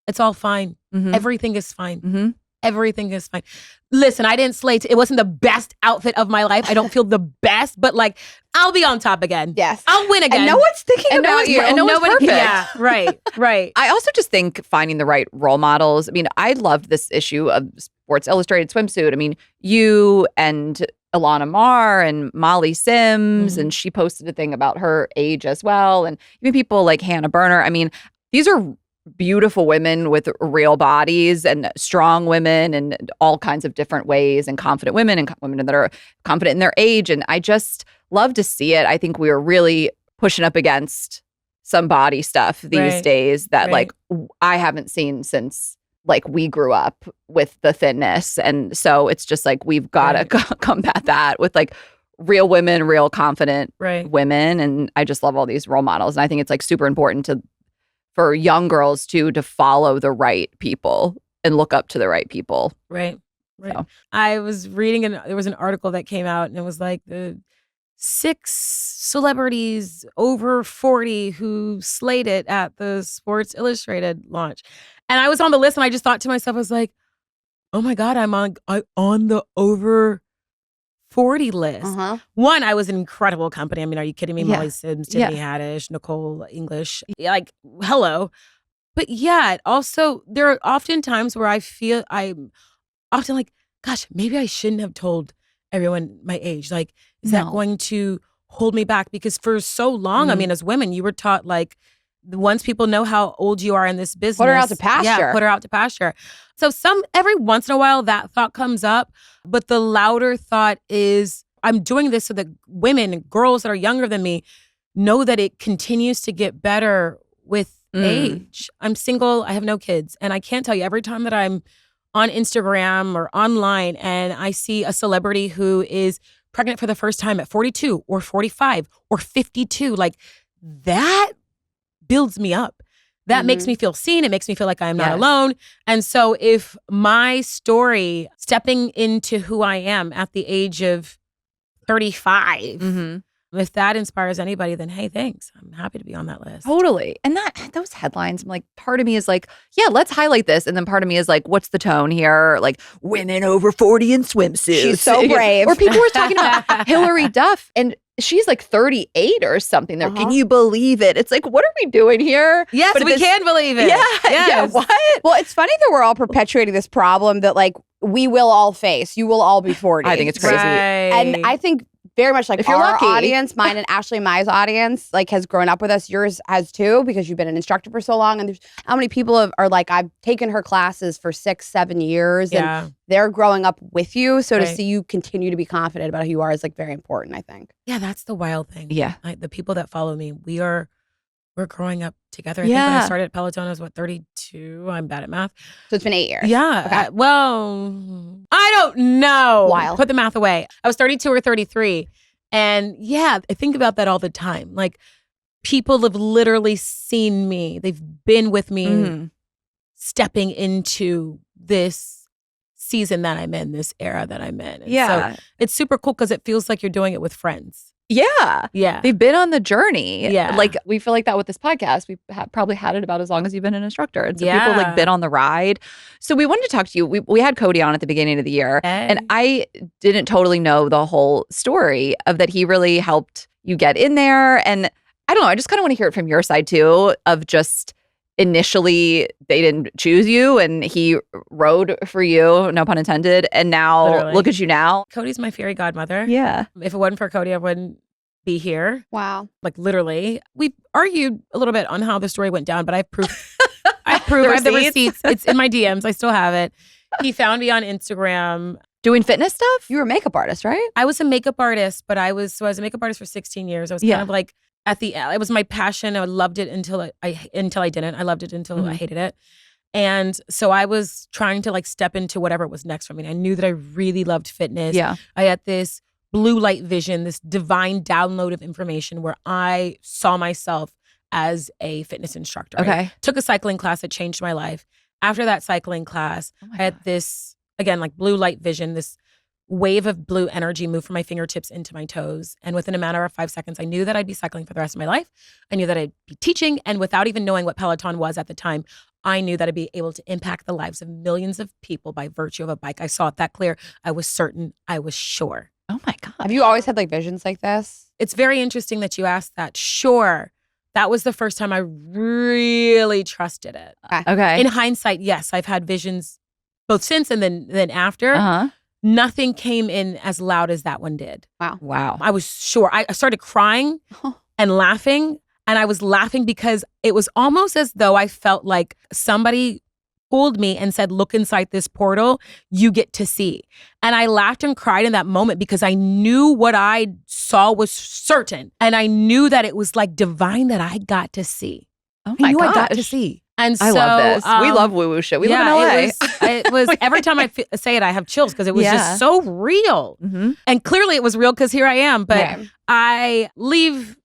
It's all fine. Mm-hmm. Everything is fine. Mm-hmm. Everything is fine. Listen, I didn't slay. It wasn't the best outfit of my life. I don't feel the best, but like, I'll be on top again. Yes. I'll win again. And no one's thinking about you. And no one's perfect. Yeah, right. I also just think finding the right role models. I mean, I loved this issue of Sports Illustrated swimsuit. I mean, you and Ilana Marr and Molly Sims, and she posted a thing about her age as well. And even people like Hannah Berner. I mean, these are beautiful women with real bodies and strong women in all kinds of different ways, and confident women and women that are confident in their age. And I just love to see it. I think we are really pushing up against some body stuff these days that like I haven't seen since like we grew up with the thinness. And so it's just like we've got to combat that with like real women, real confident women. And I just love all these role models. And I think it's like super important for young girls to follow the right people and look up to the right people. Right. So. I was reading there was an article that came out and it was like the 6 celebrities over 40 who slayed it at the Sports Illustrated launch. And I was on the list and I just thought to myself, I was like, oh my God, I'm on the over 40 list. One, I was in incredible company. I mean, are you kidding me? Molly Sims, Tiffany Haddish, Nicole English, like, hello. But yeah, also, there are often times where I feel I'm often like, gosh, maybe I shouldn't have told everyone my age. Like, is that going to hold me back? Because for so long, I mean, as women, you were taught like, once people know how old you are in this business, put her out to pasture. Yeah, put her out to pasture. So every once in a while that thought comes up, but the louder thought is I'm doing this so that women and girls that are younger than me know that it continues to get better with age. I'm single, I have no kids, and I can't tell you every time that I'm on Instagram or online and I see a celebrity who is pregnant for the first time at 42 or 45 or 52, like that builds me up. That makes me feel seen. It makes me feel like I am not alone. And so if my story, stepping into who I am at the age of 35, if that inspires anybody, then hey, thanks. I'm happy to be on that list. Totally. And those headlines, I'm like, part of me is like, yeah, let's highlight this. And then part of me is like, what's the tone here? Like, women over 40 in swimsuits. She's so brave. Or people were talking about Hillary Duff, and she's like 38 or something. There, can you believe it? It's like, what are we doing here? Yes, but we can believe it. Yeah. Yes. Yeah. What? Well, it's funny that we're all perpetuating this problem that like we will all face. You will all be 40. I think it's crazy. And I think very much like if you're our lucky. audience, mine and Ashley Mai's audience, like has grown up with us. Yours has too, because you've been an instructor for so long. And there's how many people are like, I've taken her classes for 6-7 years and they're growing up with you. So to see you continue to be confident about who you are is like very important, I think. Yeah, that's the wild thing. Yeah. The people that follow me, we're growing up together. I think when I started at Peloton, I was 32. I'm bad at math. So it's been 8 years. Yeah. Okay. Well, I don't know. Wild. Put the math away. I was 32 or 33. And yeah, I think about that all the time. Like people have literally seen me. They've been with me stepping into this season that I'm in, this era that I'm in. And so it's super cool because it feels like you're doing it with friends. Yeah. Yeah. They've been on the journey. Yeah. Like we feel like that with this podcast. We've probably had it about as long as you've been an instructor. And so people like been on the ride. So we wanted to talk to you. We had Cody on at the beginning of the year. And I didn't totally know the whole story of that he really helped you get in there. And I don't know, I just kind of want to hear it from your side too, of just initially they didn't choose you and he rode for you, no pun intended. And now look at you now. Cody's my fairy godmother. Yeah. If it wasn't for Cody, I wouldn't be here. Wow. Like literally. We argued a little bit on how the story went down, but I have proof. I have the receipts. It's in my DMs. I still have it. He found me on Instagram. Doing fitness stuff? You were a makeup artist, right? I was a makeup artist, but I was a makeup artist for 16 years. I was kind of like it was my passion. I loved it until I didn't. I loved it until I hated it. And so I was trying to like step into whatever was next for me. I knew that I really loved fitness. Yeah. I had this blue light vision, this divine download of information where I saw myself as a fitness instructor. Okay. I took a cycling class that changed my life. After that cycling class, Oh my I had God. this, again, like blue light vision, this wave of blue energy move from my fingertips into my toes. And within a matter of 5 seconds, I knew that I'd be cycling for the rest of my life. I knew that I'd be teaching. And without even knowing what Peloton was at the time, I knew that I'd be able to impact the lives of millions of people by virtue of a bike. I saw it that clear. I was certain. I was sure. Oh my God. Have you always had like visions like this? It's very interesting that you asked that. Sure. That was the first time I really trusted it. Okay. In hindsight, yes, I've had visions both since and then after. Uh-huh. Nothing came in as loud as that one did. Wow. I was sure. I started crying and laughing. And I was laughing because it was almost as though I felt like somebody pulled me and said, look inside this portal, you get to see. And I laughed and cried in that moment because I knew what I saw was certain. And I knew that it was like divine that I got to see. Oh I my knew gosh. I got to see. And so I love this. We love woo-woo shit. We live in LA. It was every time I say it, I have chills because it was Yeah. just so real. Mm-hmm. And clearly it was real because here I am. But Right. I leave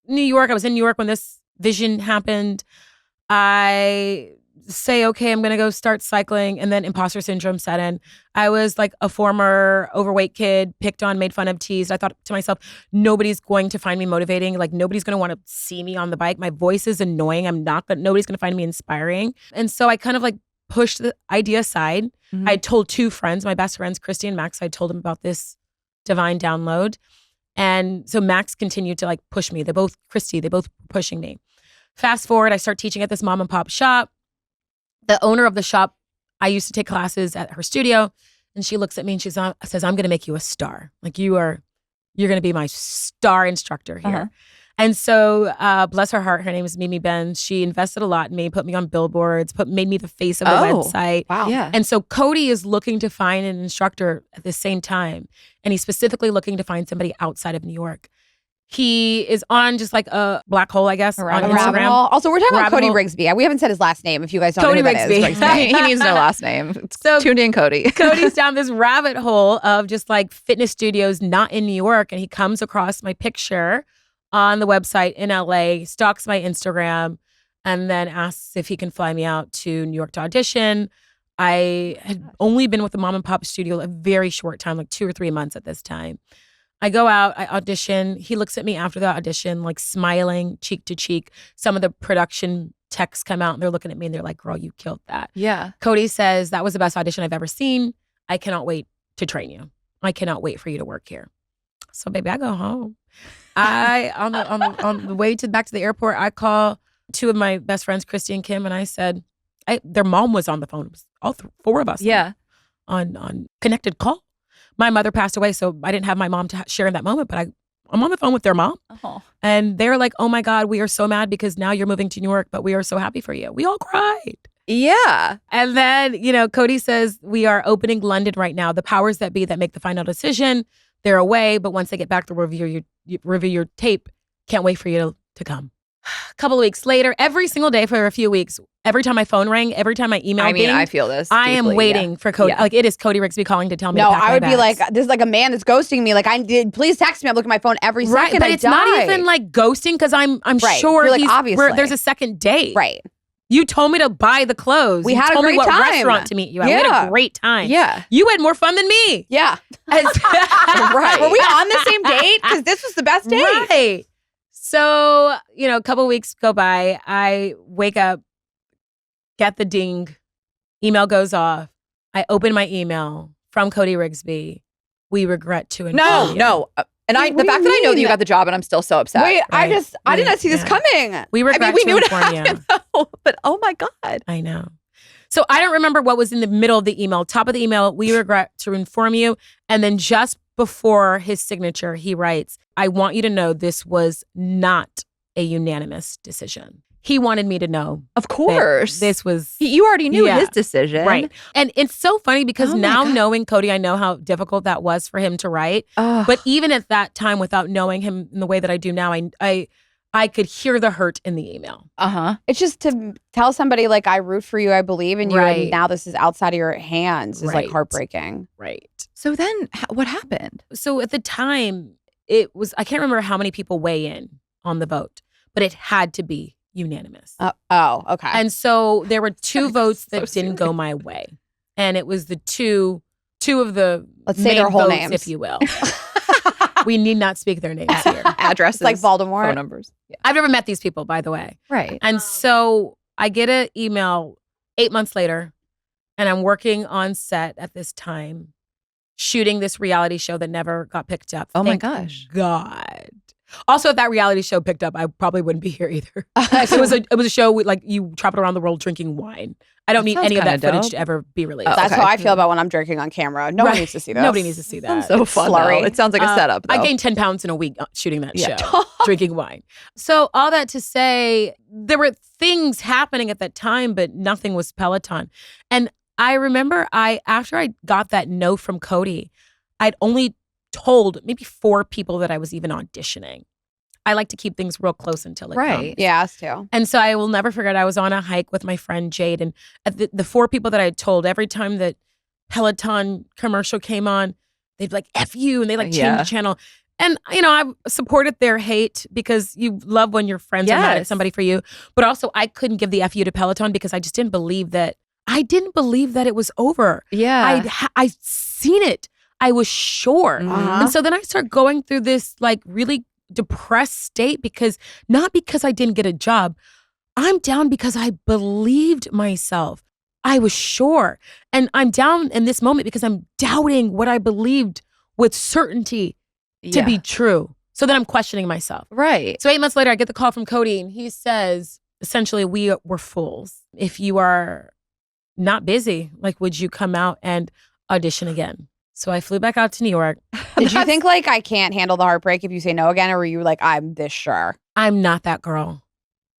New York. I was in New York when this vision happened. I say, okay, I'm going to go start cycling. And then imposter syndrome set in. I was like a former overweight kid, picked on, made fun of, teased. I thought to myself, nobody's going to find me motivating. Like nobody's going to want to see me on the bike. My voice is annoying. Nobody's going to find me inspiring. And so I kind of like pushed the idea aside. Mhm. I told two friends, my best friends, Christy and Max, I told them about this divine download. And so Max continued to like push me. They both pushing me. Fast forward, I start teaching at this mom and pop shop. The owner of the shop, I used to take classes at her studio, and she looks at me and she says, I'm going to make you a star. Like you're going to be my star instructor here. Uh-huh. And so bless her heart, her name is Mimi Benz. She invested a lot in me, put me on billboards, made me the face of the website. Wow. Yeah. And so Cody is looking to find an instructor at the same time. And he's specifically looking to find somebody outside of New York. He is on just like a black hole, I guess, on rabbit A rabbit Instagram. hole. Also, we're talking about Rabbit Cody hole. Rigsby. We haven't said his last name. If you guys don't Cody know who that is, Rigsby. he needs no last name. It's So- Tunde and Cody. Cody's down this rabbit hole of just like fitness studios not in New York. And he comes across my picture on the website in LA, stalks my Instagram, and then asks if he can fly me out to New York to audition. I had only been with the mom and pop studio a very short time, like 2 or 3 months at this time. I go out, I audition. He looks at me after the audition, like smiling, cheek to cheek. Some of the production techs come out and they're looking at me and they're like, girl, you killed that. Yeah. Cody says, that was the best audition I've ever seen. I cannot wait to train you. I cannot wait for you to work here. So baby, I go home. On the way back to the airport, I call two of my best friends, Christy and Kim, and I said, their mom was on the phone. It was all four of us. Yeah. On connected call. My mother passed away, so I didn't have my mom to share in that moment, but I'm on the phone with their mom. Oh. And they're like, oh my God, we are so mad because now you're moving to New York, but we are so happy for you. We all cried. Yeah. And then, Cody says, we are opening London right now. The powers that be that make the final decision, they're away, but once they get back to review your tape, can't wait for you to come. A couple of weeks later, every single day for a few weeks, every time my phone rang, every time my email I mean, dinged, I feel this. I am deeply, waiting for Cody. Yeah. Like it is Cody Rigsby calling to tell me No, to pack I my would be bags. like, this is like a man that's ghosting me. Like, please text me. I'm looking at my phone every Right, second. but I it's not die. even like ghosting because I'm Right. sure You're like, obviously. there's a second date. Right. You told me to buy the clothes. We You had a told me great what time. restaurant to meet you at. We had Yeah. a great time. Yeah. You had more fun than me. Yeah. Right. Were we on the same date? Because this was the best date. Right. So, a couple weeks go by. I wake up, get the ding, email goes off. I open my email from Cody Rigsby. We regret to inform you. No. And Wait, the what do fact you that I know that you mean? got the job and I'm still so upset. Wait, I Right. did not see this Yeah. coming. We regret we to knew it inform you. happened though. But oh my God. I know. So I don't remember what was in the middle of the email. Top of the email, we regret to inform you. And then just before his signature, he writes, I want you to know this was not a unanimous decision. He wanted me to know Of course. this was You already knew Yeah. his decision. right. And it's so funny because Oh my now God. knowing Cody, I know how difficult that was for him to write. Ugh. But even at that time, without knowing him in the way that I do now, I could hear the hurt in the email. Uh-huh. It's just to tell somebody, like, I root for you, I believe in you, Right. and now this is outside of your hands is like Right. heartbreaking. Right. So then what happened? So at the time, it was, I can't remember how many people weigh in on the vote, but it had to be unanimous. Okay. And so there were 2 votes So that didn't go my way. And it was the two of the Let's say main their whole votes, names. if you will. We need not speak their names here. Addresses, It's like Voldemort. phone numbers. Yeah. I've never met these people, by the way. Right. And so I get an email 8 months later, and I'm working on set at this time, shooting this reality show that never got picked up. Oh my Thank gosh. God. Also, if that reality show picked up, I probably wouldn't be here either. It was a show with, like, you travel around the world drinking wine. I don't That need sounds any of that kinda footage dope. to ever be released. Oh, That's okay. how I feel about when I'm drinking on camera. No one Right. needs to see this. Nobody needs to see that. So fun. Slurry. Though. It sounds like a setup. Though. I gained 10 pounds in a week shooting that Yeah. show, drinking wine. So all that to say, there were things happening at that time, but nothing was Peloton. And I remember after I got that note from Cody, I'd only told maybe 4 people that I was even auditioning. I like to keep things real close until it comes. Right. Yeah, us too. And so I will never forget, I was on a hike with my friend Jade, and at the 4 people that I had told, every time that Peloton commercial came on, they'd be like, F you, and they like change Yeah. the channel. And, I supported their hate because you love when your friends are mad at Yes. somebody for you. But also, I couldn't give the F you to Peloton because I just didn't believe that. I didn't believe that it was over. Yeah. I'd seen it. I was sure. Mhm. And so then I start going through this like really depressed state not because I didn't get a job. I'm down because I believed myself. I was sure. And I'm down in this moment because I'm doubting what I believed with certainty to be true. So then I'm questioning myself. Right. So 8 months later, I get the call from Cody, and he says, essentially, we were fools. If you are not busy, like, would you come out and audition again? So I flew back out to New York. Did you think like I can't handle the heartbreak if you say no again, or were you like, I'm this sure? I'm not that girl.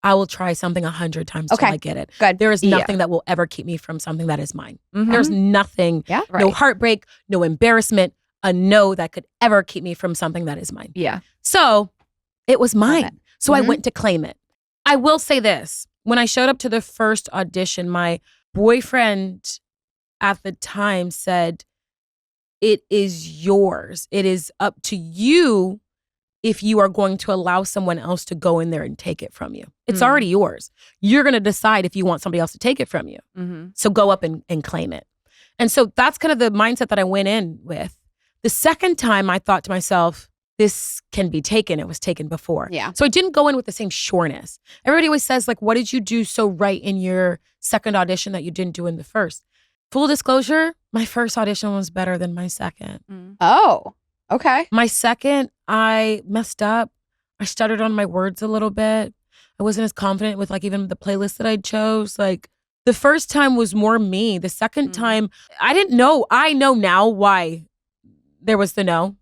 I will try something 100 times till Okay. I get it. Good. There is Yeah. nothing that will ever keep me from something that is mine. Mhm. There's nothing, Yeah. no Right. heartbreak, no embarrassment, a no that could ever keep me from something that is mine. Yeah. So it was mine. it. So I Mhm. went to claim it. I will say this. When I showed up to the first audition, my boyfriend at the time said, it is yours. It is up to you if you are going to allow someone else to go in there and take it from you. It's Mm. already yours. You're going to decide if you want somebody else to take it from you. Mm-hmm. So go up and claim it. And so that's kind of the mindset that I went in with. The second time I thought to myself, this can be taken. It was taken before. Yeah. So I didn't go in with the same sureness. Everybody always says, like, what did you do so right in your second audition that you didn't do in the first? Full disclosure, my first audition was better than my second. Oh, okay. My second, I messed up. I stuttered on my words a little bit. I wasn't as confident with like even the playlist that I chose. Like the first time was more me. The second time, I didn't know. I know now why there was the no.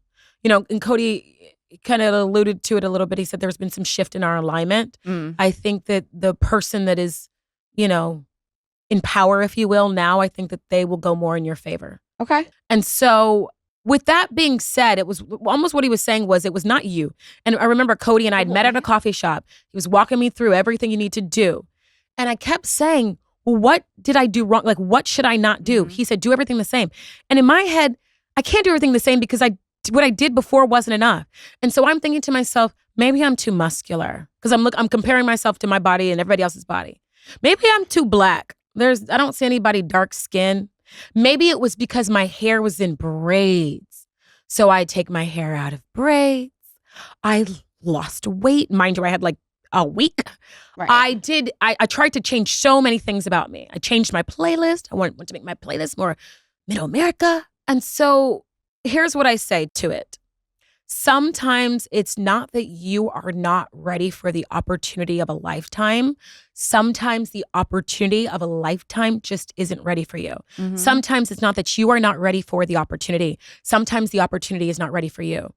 And Cody kind of alluded to it a little bit. He said there's been some shift in our alignment. Mm. I think that the person that is, in power, if you will, now I think that they will go more in your favor. Okay. And so with that being said, it was almost what he was saying was it was not you. And I remember Cody and I had met at a coffee shop. He was walking me through everything you need to do. And I kept saying, well, what did I do wrong? Like, what should I not do? He said, do everything the same. And in my head, I can't do everything the same because what I did before wasn't enough. And so I'm thinking to myself, maybe I'm too muscular because I'm comparing myself to my body and everybody else's body. Maybe I'm too black. I don't see anybody dark skin. Maybe it was because my hair was in braids. So I take my hair out of braids. I lost weight. Mind you, I had like a week. Right. I tried to change so many things about me. I changed my playlist. I wanted to make my playlist more Middle America. And so here's what I say to it. Sometimes it's not that you are not ready for the opportunity of a lifetime. Sometimes the opportunity of a lifetime just isn't ready for you. Mhm. Sometimes it's not that you are not ready for the opportunity. Sometimes the opportunity is not ready for you.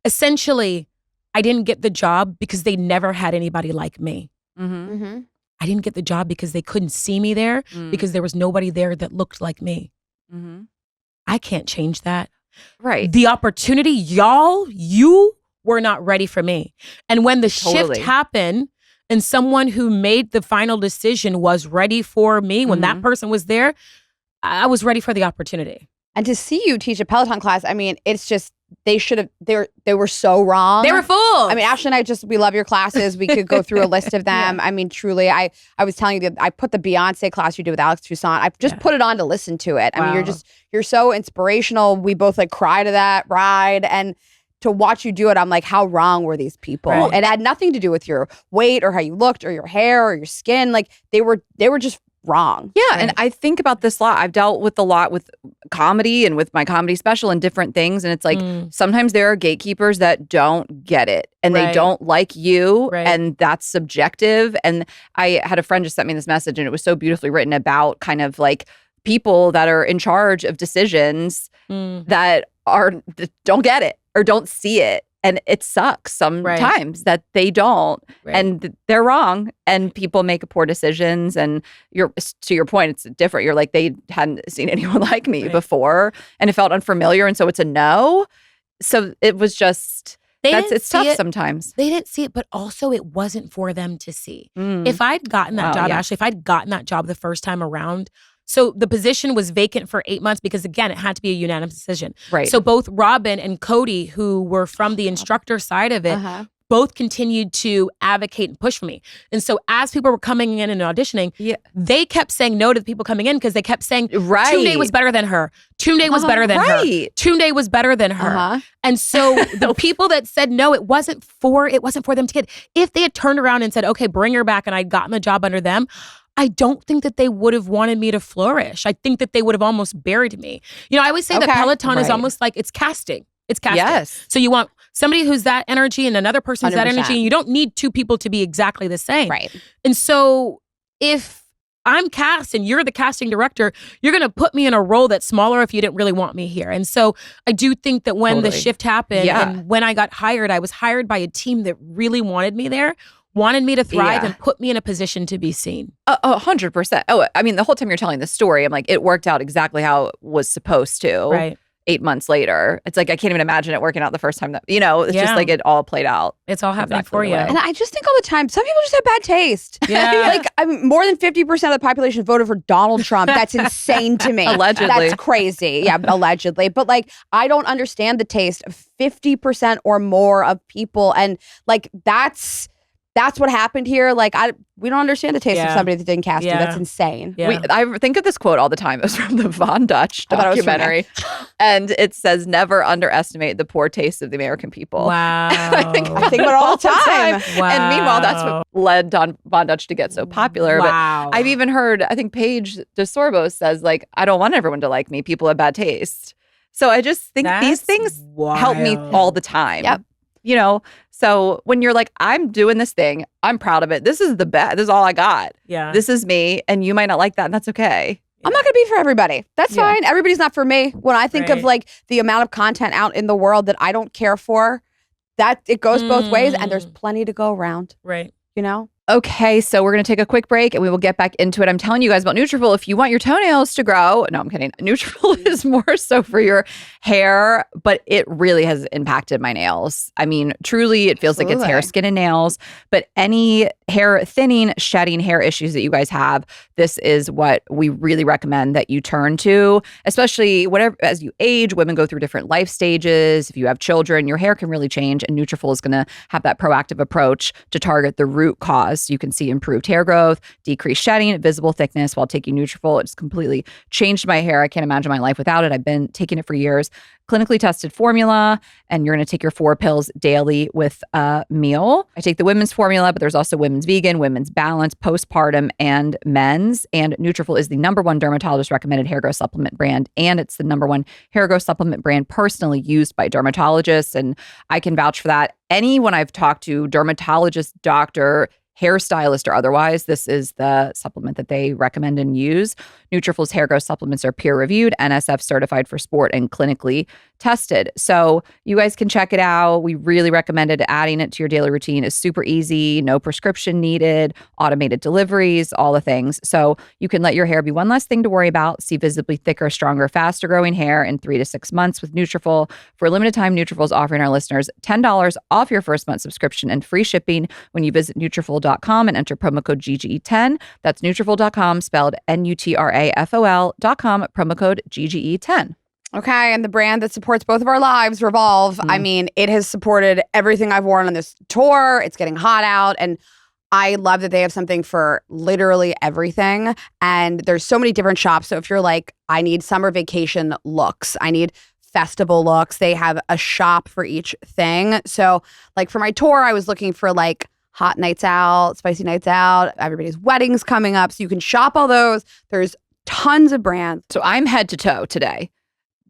Essentially, I didn't get the job because they never had anybody like me. Mhm. Mm-hmm. I didn't get the job because they couldn't see me there Mm. because there was nobody there that looked like me. Mhm. I can't change that. Right. The opportunity, y'all, you were not ready for me. And when the Totally. shift happened and someone who made the final decision was ready for me, when that person was there, I was ready for the opportunity. And to see you teach a Peloton class, I mean, it's just, they were so wrong. They were fools. I mean, Ashley and I we love your classes. We could go through a list of them. I mean, truly, I was telling you that I put the Beyonce class you did with Alex Toussaint. I just put it on to listen to it. I mean, you're so inspirational. We both like cry to that ride, and to watch you do it, I'm like, how wrong were these people? Right. It had nothing to do with your weight or how you looked or your hair or your skin. Like they were just wrong. Yeah. Right. And I think about this a lot. I've dealt with a lot with comedy and with my comedy special and different things. And it's like sometimes there are gatekeepers that don't get it and they don't like you. Right. And that's subjective. And I had a friend just sent me this message and it was so beautifully written about kind of like people that are in charge of decisions that don't get it or don't see it. And it sucks sometimes that they don't, and they're wrong, and people make poor decisions. And to your point, it's different. You're like, they hadn't seen anyone like me before, and it felt unfamiliar, and so it's a no. So it was just it's tough sometimes. They didn't see it, but also it wasn't for them to see. If I'd gotten that job, Ashley, if I'd gotten that job the first time around. So the position was vacant for 8 months because, again, it had to be a unanimous decision. Right. So both Robin and Cody, who were from the instructor side of it, both continued to advocate and push for me. And so as people were coming in and auditioning, they kept saying no to the people coming in because they kept saying, Tunde was better than her. Tunde was better than her. Tunde was better than her. And so the people that said no, it wasn't for them to get. If they had turned around and said, okay, bring her back, and I'd gotten the job under them, I don't think that they would have wanted me to flourish. I think that they would have almost buried me. You know, I always say that Peloton is almost like it's casting. It's casting. Yes. So you want somebody who's that energy and another person who's that energy. And you don't need two people to be exactly the same. Right. And so if I'm cast and you're the casting director, you're going to put me in a role that's smaller if you didn't really want me here. And so I do think that when the shift happened and when I got hired, I was hired by a team that really wanted me there. Wanted me to thrive and put me in a position to be seen. 100%. Oh, I mean, the whole time you're telling the story, I'm like, it worked out exactly how it was supposed to. Right. 8 months later. It's like, I can't even imagine it working out the first time that, it's just like it all played out. It's all happening for you. And I just think all the time, some people just have bad taste. Yeah. Like more than 50% of the population voted for Donald Trump. That's insane to me. Allegedly. That's crazy. Yeah, allegedly. But like, I don't understand the taste of 50% or more of people. And like, that's what happened here. Like, we don't understand the taste of somebody that didn't cast you. That's insane. Yeah. I think of this quote all the time. It was from the Von Dutch documentary. And it says, never underestimate the poor taste of the American people. Wow. I think about it all the time. Wow. And meanwhile, that's what led Von Dutch to get so popular. Wow. But I've even heard, I think Paige DeSorbo says, like, I don't want everyone to like me. People have bad taste. So I just think these things help me all the time. Yep. So when you're like, I'm doing this thing, I'm proud of it. This is the best. This is all I got. Yeah. This is me. And you might not like that. And that's okay. I'm not going to be for everybody. That's fine. Everybody's not for me. When I think of like the amount of content out in the world that I don't care for, that it goes both ways and there's plenty to go around. Right. Okay, so we're going to take a quick break and we will get back into it. I'm telling you guys about Nutrafol. If you want your toenails to grow, no, I'm kidding. Nutrafol is more so for your hair, but it really has impacted my nails. I mean, truly, it feels like it's hair, skin, and nails. But any hair thinning, shedding, hair issues that you guys have, this is what we really recommend that you turn to, especially as you age. Women go through different life stages. If you have children, your hair can really change, and Nutrafol is going to have that proactive approach to target the root cause. So you can see improved hair growth, decreased shedding, visible thickness while taking Nutrafol. It's completely changed my hair. I can't imagine my life without it. I've been taking it for years. Clinically tested formula, and you're going to take your 4 pills daily with a meal. I take the women's formula, but there's also women's vegan, women's balance, postpartum, and men's. And Nutrafol is the #1 dermatologist recommended hair growth supplement brand, and it's the #1 hair growth supplement brand personally used by dermatologists. And I can vouch for that. Anyone I've talked to, dermatologist, doctor, hairstylist or otherwise, this is the supplement that they recommend and use. Nutrafol's hair growth supplements are peer-reviewed, NSF certified for sport, and clinically tested. So you guys can check it out. We really recommend it. Adding it to your daily routine is super easy. No prescription needed, automated deliveries, all the things. So you can let your hair be one less thing to worry about. See visibly thicker, stronger, faster growing hair in 3 to 6 months with Nutrafol. For a limited time, Nutrafol is offering our listeners $10 off your first month subscription and free shipping when you visit Nutrafol.com and enter promo code GGE10. That's Nutrafol.com, spelled Nutrafol.com, promo code GGE10. Okay, and the brand that supports both of our lives, Revolve, I mean, it has supported everything I've worn on this tour. It's getting hot out, and I love that they have something for literally everything. And there's so many different shops. So if you're like, I need summer vacation looks, I need festival looks, they have a shop for each thing. So like for my tour, I was looking for like hot nights out, spicy nights out, everybody's weddings coming up. So you can shop all those. There's tons of brands. So I'm head to toe today.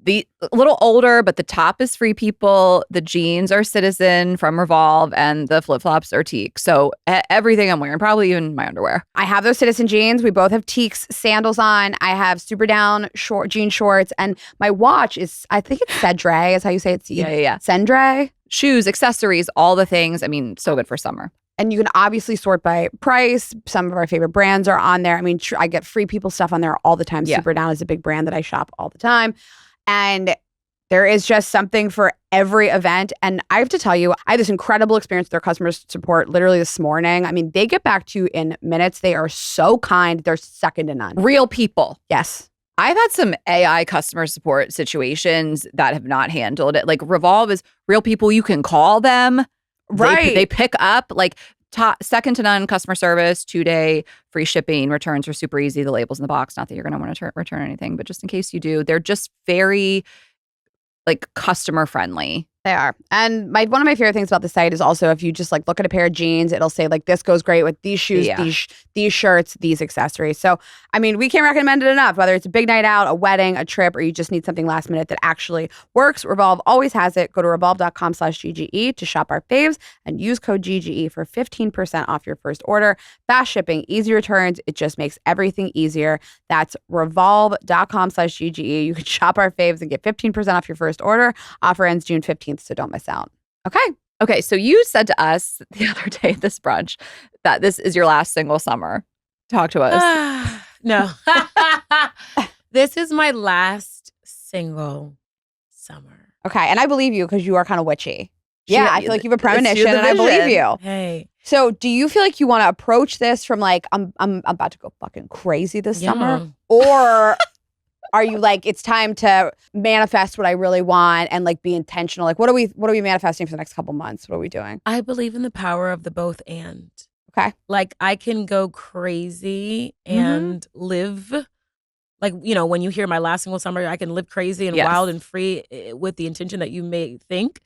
A little older, but the top is Free People. The jeans are Citizen from Revolve, and the flip-flops are Teak. So everything I'm wearing, probably even my underwear. I have those Citizen jeans. We both have Teak's sandals on. I have super down jean shorts. And my watch is, I think it's Cedre is how you say it. Yeah. Cendre. Shoes, accessories, all the things. I mean, so good for summer. And you can obviously sort by price. Some of our favorite brands are on there. I mean, I get Free People stuff on there all the time. Yeah. Super Down is a big brand that I shop all the time. And there is just something for every event. And I have to tell you, I had this incredible experience with their customer support literally this morning. I mean, they get back to you in minutes. They are so kind. They're second to none. Real people. Yes. I've had some AI customer support situations that have not handled it. Like Revolve is real people. You can call them. Right. They pick up like second to none customer service, 2-day free shipping. Returns are super easy. The label's in the box. Not that you're going to want to return anything, but just in case you do, they're just very like customer friendly. They are. And one of my favorite things about the site is also if you just like look at a pair of jeans, it'll say like this goes great with these shoes, these shirts, these accessories. So, I mean, we can't recommend it enough, whether it's a big night out, a wedding, a trip, or you just need something last minute that actually works. Revolve always has it. Go to revolve.com/GGE to shop our faves and use code GGE for 15% off your first order. Fast shipping, easy returns. It just makes everything easier. That's revolve.com/GGE. You can shop our faves and get 15% off your first order. Offer ends June 15th. So don't miss out. Okay. So you said to us the other day at this brunch that this is your last single summer. Talk to us. No. This is my last single summer. Okay. And I believe you because you are kind of witchy. Yeah. I feel like you have a It's premonition the and I believe vision. you. Hey. So do you feel like you want to approach this from like, I'm about to go fucking crazy this summer? Or are you like, it's time to manifest what I really want and like be intentional? Like, what are we manifesting for the next couple months? What are we doing? I believe in the power of the both and. Okay. Like I can go crazy and live. Like, you know, when you hear my last single summer, I can live crazy and wild and free with the intention that you may think.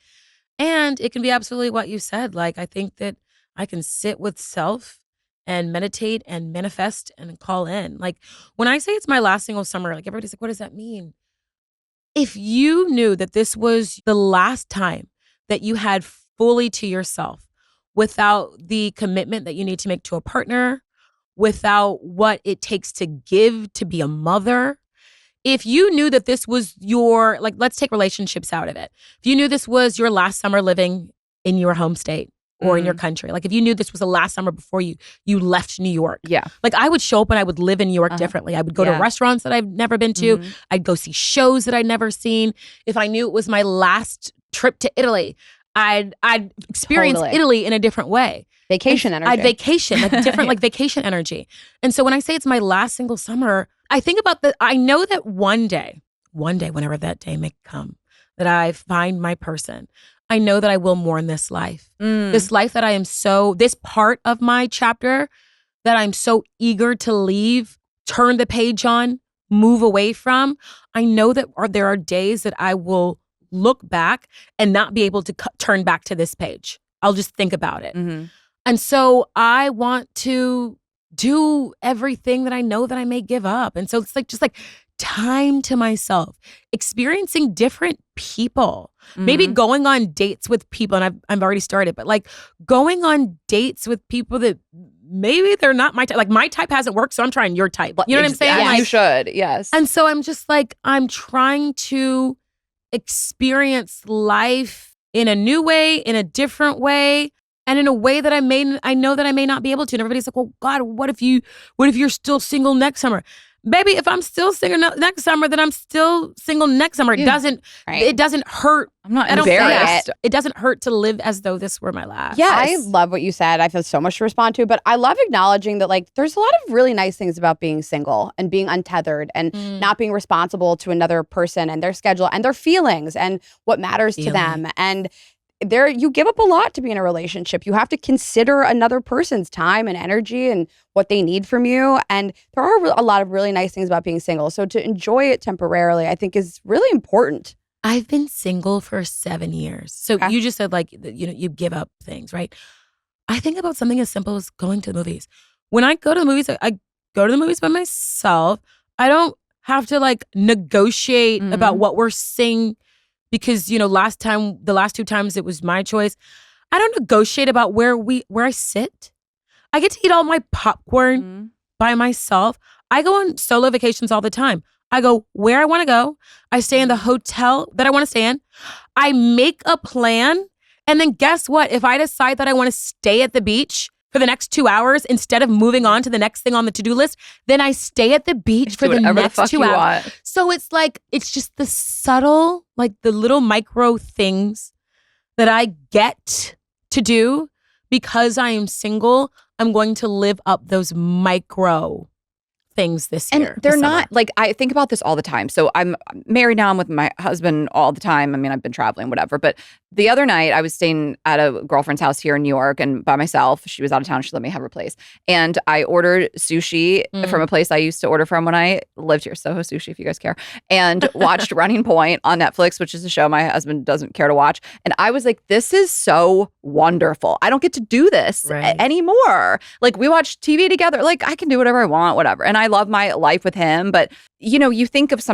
And it can be absolutely what you said. Like, I think that I can sit with self and meditate and manifest and call in. Like when I say it's my last single summer, like everybody's like, what does that mean? If you knew that this was the last time that you had fully to yourself without the commitment that you need to make to a partner, without what it takes to give to be a mother, if you knew that this was your, like, let's take relationships out of it. If you knew this was your last summer living in your home state, or in your country. Like if you knew this was the last summer before you left New York. Yeah. Like I would show up and I would live in New York differently. I would go to restaurants that I've never been to. I'd go see shows that I'd never seen. If I knew it was my last trip to Italy, I'd experience Italy in a different way. Vacation energy. I'd vacation, like different like vacation energy. And so when I say it's my last single summer, I think about I know that one day, whenever that day may come, that I find my person, I know that I will mourn this life. This life that I am this part of my chapter that I'm so eager to leave, turn the page on, move away from. I know that there are days that I will look back and not be able to turn back to this page. I'll just think about it. And so I want to do everything that I know that I may give up. And so it's like just like time to myself, experiencing different people, maybe going on dates with people. And I've already started, but like going on dates with people that maybe they're not my type. Like my type hasn't worked, so I'm trying your type. You know what I'm saying? Yeah, like, you should. Yes. And so I'm just like, I'm trying to experience life in a new way, in a different way. And in a way that I know that I may not be able to. And everybody's like, well, God, what if you're still single next summer? baby, if I'm still single next summer, then I'm still single next summer. It doesn't hurt. I'm not I don't say embarrassed. it doesn't hurt to live as though this were my last. Yes. I love what you said. I feel so much to respond to, but I love acknowledging that like there's a lot of really nice things about being single and being untethered and not being responsible to another person and their schedule and their feelings and what matters to them. And you give up a lot to be in a relationship. You have to consider another person's time and energy and what they need from you. And there are a lot of really nice things about being single. So to enjoy it temporarily, I think is really important. I've been single for 7 years. So you just said like, you give up things, right? I think about something as simple as going to the movies. When I go to the movies, I go to the movies by myself. I don't have to like negotiate about what we're seeing because, the last 2 times it was my choice. I don't negotiate about where I sit. I get to eat all my popcorn by myself. I go on solo vacations all the time. I go where I want to go. I stay in the hotel that I want to stay in. I make a plan. And then guess what? If I decide that I want to stay at the beach for the next 2 hours instead of moving on to the next thing on the to-do list, then I stay at the beach for the next 2 hours. So it's like, it's just the subtle, like the little micro things that I get to do because I am single. I'm going to live up those micro things this year. And they're not like, I think about this all the time. So I'm married now. I'm with my husband all the time. I mean, I've been traveling, whatever. But the other night I was staying at a girlfriend's house here in New York and by myself. She was out of town. She let me have her place. And I ordered sushi from a place I used to order from when I lived here. Soho Sushi, if you guys care. And watched Running Point on Netflix, which is a show my husband doesn't care to watch. And I was like, this is so wonderful. I don't get to do this anymore. Like we watch TV together. Like I can do whatever I want, whatever. And I love my life with him. But, you think of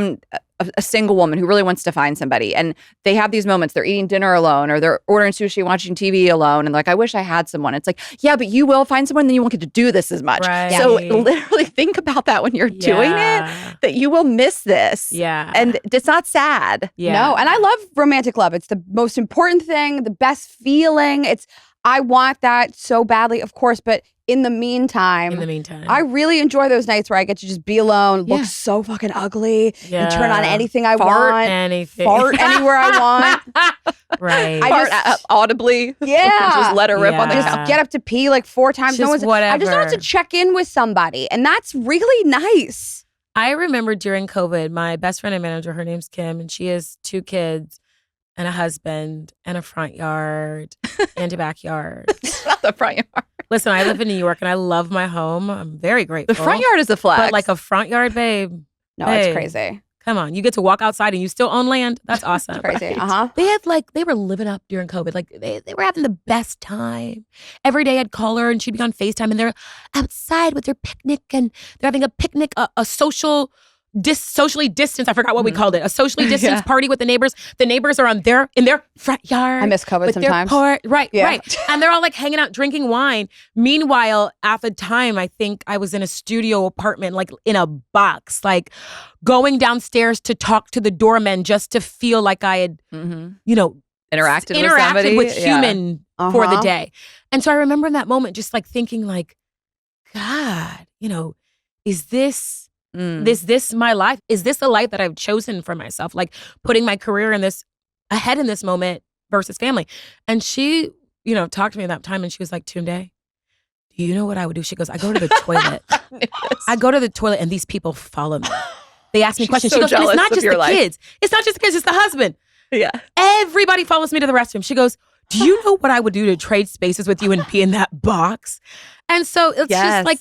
a single woman who really wants to find somebody and they have these moments. They're eating dinner alone or they're ordering sushi, watching TV alone. And like, I wish I had someone. It's like, yeah, but you will find someone, then you won't get to do this as much. Right. So literally think about that when you're doing it, that you will miss this. Yeah. And it's not sad. Yeah. No, and I love romantic love. It's the most important thing, the best feeling. I want that so badly, of course, but in the meantime, I really enjoy those nights where I get to just be alone, look so fucking ugly, and turn on anything I want. Fart anywhere I want. Right. Fart audibly. Yeah. Just let her rip on the Just couch. get up to pee like 4 times. Just whatever. I just want to check in with somebody. And that's really nice. I remember during COVID, my best friend and manager, her name's Kim, and she has 2 kids and a husband and a front yard and a backyard. It's not the front yard. Listen, I live in New York and I love my home. I'm very grateful. The front yard is a flex. But like a front yard, babe. No, it's crazy. Come on. You get to walk outside and you still own land. That's awesome. Crazy. They were living up during COVID. Like they were having the best time. Every day I'd call her and she'd be on FaceTime and they're outside with their picnic and they're having a picnic, a socially distanced, I forgot what we called it, a socially distanced party with the neighbors. The neighbors are in their front yard. I miss COVID sometimes. Right. And they're all like hanging out, drinking wine. Meanwhile, at the time, I think I was in a studio apartment, like in a box, like going downstairs to talk to the doorman just to feel like I had, interacted with human for the day. And so I remember in that moment just like thinking like, God, is this my life? Is this the life that I've chosen for myself? Like putting my career ahead in this moment versus family. And she, talked to me at that time and she was like, Tunde, do you know what I would do? She goes, I go to the toilet. I go to the toilet and these people follow me. They ask me questions. So she goes, but it's not just the life. kids. It's not just the kids, it's the husband. Yeah. Everybody follows me to the restroom. She goes, do you know what I would do to trade spaces with you and be in that box? And so it's just like,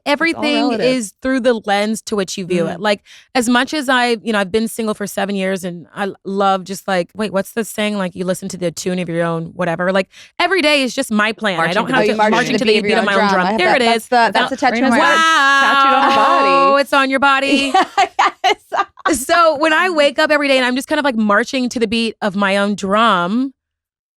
everything is through the lens to which you view it. Like as much as I've been single for 7 years and I love just like, wait, what's the saying? Like you listen to the tune of your own, whatever. Like every day is just my plan. I don't have to marching to the beat of my own drum. There it is. That's a tattoo on my tattooed on her body. Oh, it's on your body. Yes. So when I wake up every day and I'm just kind of like marching to the beat of my own drum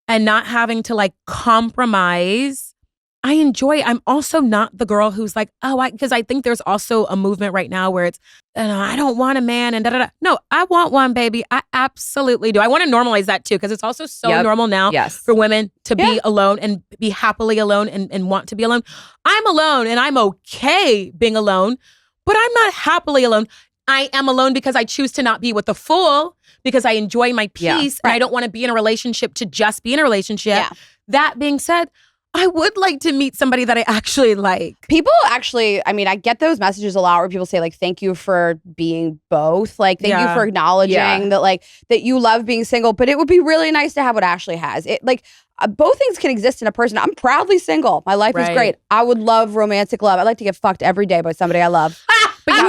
and not having to like compromise, I enjoy it. I'm also not the girl who's like, because I think there's also a movement right now where it's, I don't want a man and da-da-da. No, I want one, baby. I absolutely do. I want to normalize that too because it's also so normal now for women to be alone and be happily alone and want to be alone. I'm alone and I'm okay being alone. but I'm not happily alone. I am alone because I choose to not be with the fool, because I enjoy my peace and I don't want to be in a relationship to just be in a relationship. Yeah. That being said, I would like to meet somebody that I actually like. People actually, I mean, I get those messages a lot where people say like, thank you for being both. Like, thank you for acknowledging that like, that you love being single, but it would be really nice to have what Ashley has. It like, both things can exist in a person. I'm proudly single. My life is great. I would love romantic love. I'd like to get fucked every day by somebody I love. But you,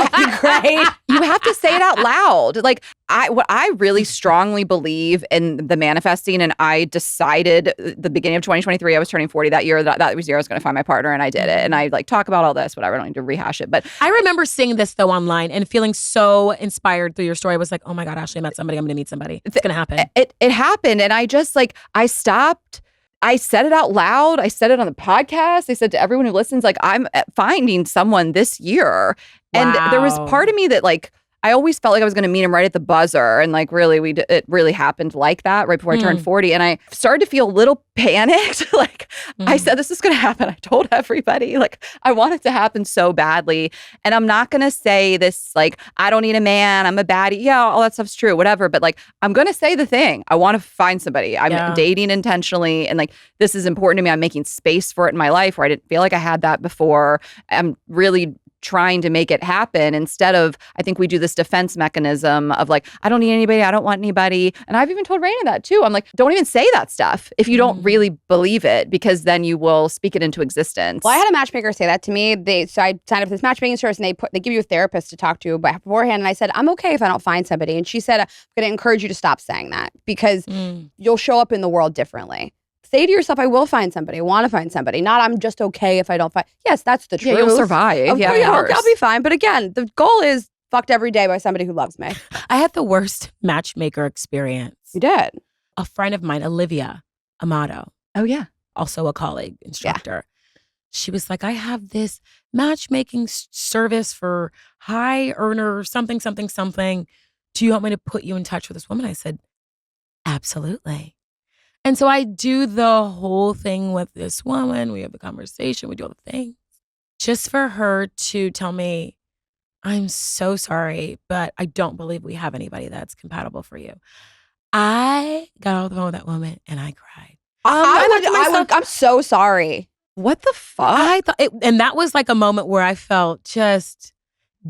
you have to say it out loud. Like what I really strongly believe in the manifesting, and I decided the beginning of 2023, I was turning 40 that year. That was the year I was going to find my partner, and I did it. And I like talk about all this, whatever. I don't need to rehash it. But I remember seeing this though online and feeling so inspired through your story. I was like, oh my God, Ashley, I met somebody. I'm going to meet somebody. It's going to happen. It happened, and I just like I stopped. I said it out loud. I said it on the podcast. I said to everyone who listens, like, I'm finding someone this year. And there was part of me that like, I always felt like I was going to meet him right at the buzzer. And like, really, it really happened like that right before I turned 40. And I started to feel a little panicked. Like I said, this is going to happen. I told everybody, like, I want it to happen so badly. And I'm not going to say this, like, I don't need a man. I'm a baddie. Yeah, all that stuff's true, whatever. But like, I'm going to say the thing. I want to find somebody. I'm dating intentionally. And like, this is important to me. I'm making space for it in my life where I didn't feel like I had that before. I'm really trying to make it happen instead of, I think we do this defense mechanism of like, I don't need anybody. I don't want anybody. And I've even told Rayna that too. I'm like, don't even say that stuff if you don't really believe it, because then you will speak it into existence. Well, I had a matchmaker say that to me. So I signed up for this matchmaking service, and they give you a therapist to talk to beforehand. And I said, I'm okay if I don't find somebody. And she said, I'm going to encourage you to stop saying that because you'll show up in the world differently. Say to yourself, I will find somebody. I want to find somebody. Not I'm just okay if I don't find. Yes, that's the truth. Yeah, you'll survive. Of course, I'll be fine. But again, the goal is fucked every day by somebody who loves me. I had the worst matchmaker experience. You did? A friend of mine, Olivia Amato. Oh, yeah. Also a colleague, instructor. Yeah. She was like, I have this matchmaking service for high earner, something. Do you want me to put you in touch with this woman? I said, absolutely. And so I do the whole thing with this woman. We have the conversation. We do all the things. Just for her to tell me, I'm so sorry, but I don't believe we have anybody that's compatible for you. I got off the phone with that woman and I cried. I'm so sorry. What the fuck? I thought and that was like a moment where I felt just,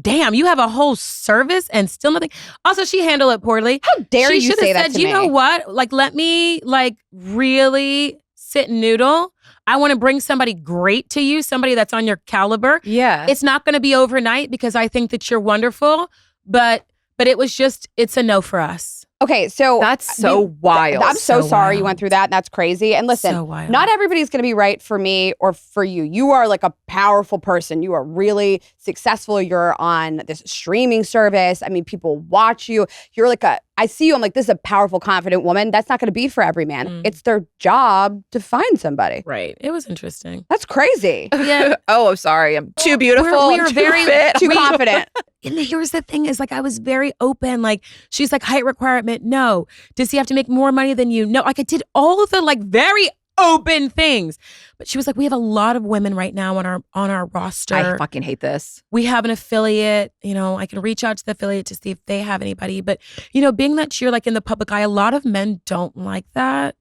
damn, you have a whole service and still nothing. Also, she handled it poorly. How dare you say that to me? You know what? Like, let me like really sit and noodle. I want to bring somebody great to you, somebody that's on your caliber. Yeah. It's not going to be overnight because I think that you're wonderful, but it was just, it's a no for us. Okay, so that's so wild. I'm so sorry you went through that. That's crazy. And listen, not everybody's going to be right for me or for you. You are like a powerful person. You are really successful. You're on this streaming service. I mean, people watch you. You're like I see you. I'm like, this is a powerful, confident woman. That's not going to be for every man. It's their job to find somebody. Right. It was interesting. That's crazy. Yeah. Oh, I'm sorry. I'm too beautiful. We are very fit. Too confident. And here's the thing is like, I was very open. Like, she's like, height requirement, no. Does he have to make more money than you? No. Like, I did all the like very open things. But she was like, we have a lot of women right now on our roster. I fucking hate this. We have an affiliate. You know, I can reach out to the affiliate to see if they have anybody. But, you know, being that you're like in the public eye, a lot of men don't like that.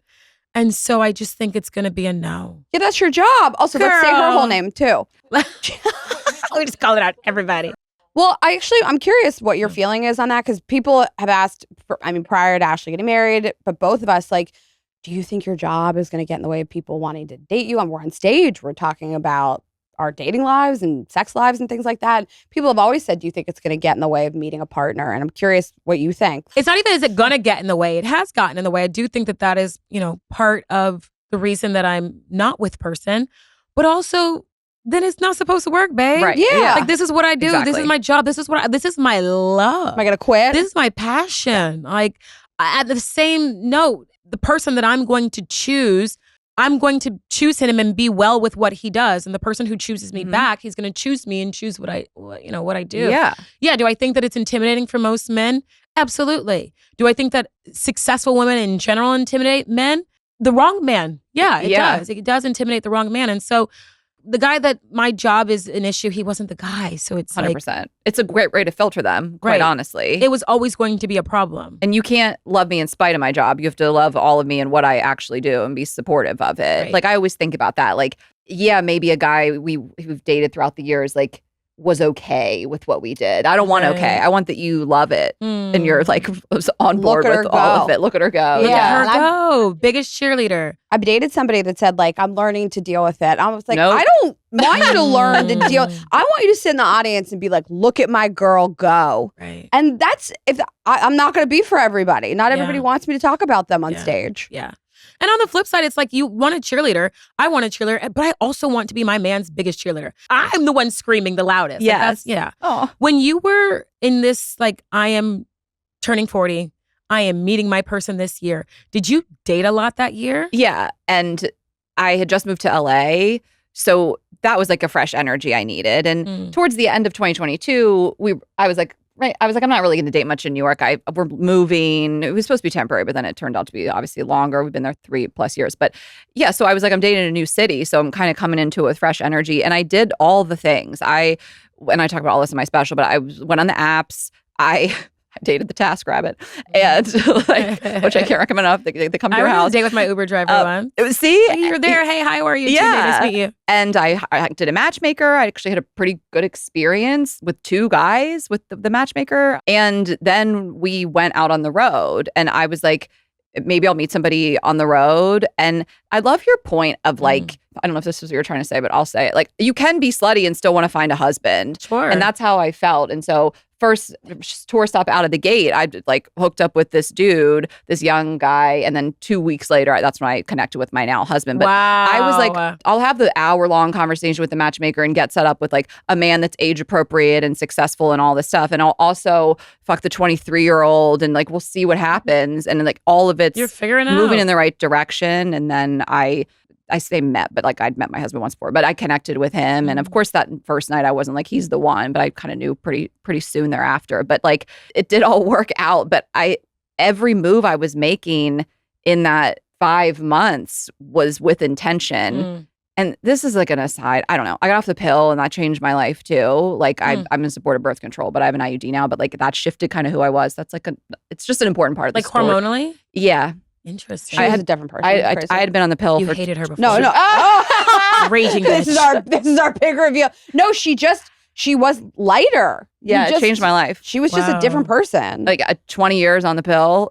And so I just think it's going to be a no. Yeah, that's your job. Also, let's say her whole name too. We just call it out, everybody. Well, I'm curious what your feeling is on that, because people have asked, prior to Ashley getting married, but both of us, like, do you think your job is going to get in the way of people wanting to date you? And we're on stage, we're talking about our dating lives and sex lives and things like that. People have always said, do you think it's going to get in the way of meeting a partner? And I'm curious what you think. It's not even, is it going to get in the way? It has gotten in the way. I do think that is, you know, part of the reason that I'm not with person, but also then it's not supposed to work, babe. Right. Yeah. Like, this is what I do. Exactly. This is my job. This is my love. Am I going to quit? This is my passion. Like, at the same note, the person that I'm going to choose him and be well with what he does. And the person who chooses me back, he's going to choose me and choose what I do. Yeah. Yeah. Do I think that it's intimidating for most men? Absolutely. Do I think that successful women in general intimidate men? The wrong man. Yeah, it does. It does intimidate the wrong man. And so the guy that my job is an issue, he wasn't the guy. So it's 100%. It's a great way to filter them, quite honestly. It was always going to be a problem. And you can't love me in spite of my job. You have to love all of me and what I actually do and be supportive of it. Right. Like, I always think about that. Like, yeah, maybe a guy who've dated throughout the years, like, was okay with what we did. I don't want okay. I want that you love it and you're like was on board with all of it. Look at her go. Look at her go. Biggest cheerleader. I've dated somebody that said like, I'm learning to deal with it. I was like, I don't want you to learn to deal. I want you to sit in the audience and be like, look at my girl go. Right. And that's I'm not going to be for everybody. Not everybody wants me to talk about them on stage. Yeah. And on the flip side, it's like you want a cheerleader. I want a cheerleader, but I also want to be my man's biggest cheerleader. I'm the one screaming the loudest. Yes. Like when you were in this, like, I am turning 40, I am meeting my person this year. Did you date a lot that year? Yeah. And I had just moved to LA. So that was like a fresh energy I needed. And towards the end of 2022, I was like, I'm not really going to date much in New York. We're moving. It was supposed to be temporary, but then it turned out to be obviously longer. We've been there 3+ years. But yeah, so I was like, I'm dating a new city. So I'm kind of coming into it with fresh energy. And I did all the things. I talk about all this in my special, but I went on the apps. I dated the TaskRabbit, and which I can't recommend enough. They come to your house. I went on a date with my Uber driver once. See? Hey, you're there. Hey, hi, how are you? Yeah. Nice to meet you. And I did a matchmaker. I actually had a pretty good experience with 2 guys with the matchmaker. And then we went out on the road, and I was like, maybe I'll meet somebody on the road. And I love your point of like, I don't know if this is what you're trying to say, but I'll say it. Like, you can be slutty and still want to find a husband. Sure. And that's how I felt. And so first tour stop out of the gate, I like hooked up with this dude, this young guy. And then 2 weeks later, that's when I connected with my now husband. But I was like, I'll have the hour-long conversation with the matchmaker and get set up with like a man that's age appropriate and successful and all this stuff. And I'll also fuck the 23-year-old and like, we'll see what happens. And like all of it's you're figuring out, moving in the right direction. And then I say met, but like I'd met my husband once before, but I connected with him. And of course that first night I wasn't like, he's the one, but I kind of knew pretty soon thereafter. But like it did all work out. But every move I was making in that 5 months was with intention. And this is like an aside. I don't know. I got off the pill and that changed my life too. Like I'm in supportive birth control, but I have an IUD now. But like that shifted kind of who I was. That's like it's just an important part of the story. Like hormonally? Yeah. Interesting. She was a different person. I had been on the pill. You hated her before. No. Raging This is our big reveal. No, she was lighter. Yeah, it changed my life. She was just a different person. Like 20 years on the pill,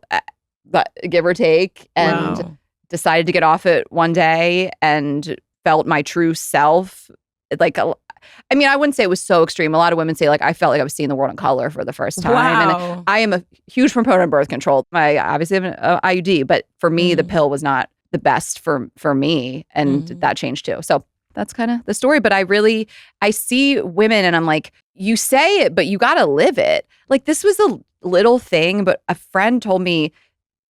but give or take, and decided to get off it one day and felt my true self. Like, I mean, I wouldn't say it was so extreme. A lot of women say, like, I felt like I was seeing the world in color for the first time. Wow. And I am a huge proponent of birth control. I obviously have an IUD, but for me, the pill was not the best for me. And that changed too. So that's kind of the story. But I see women and I'm like, you say it, but you got to live it. Like, this was a little thing, but a friend told me,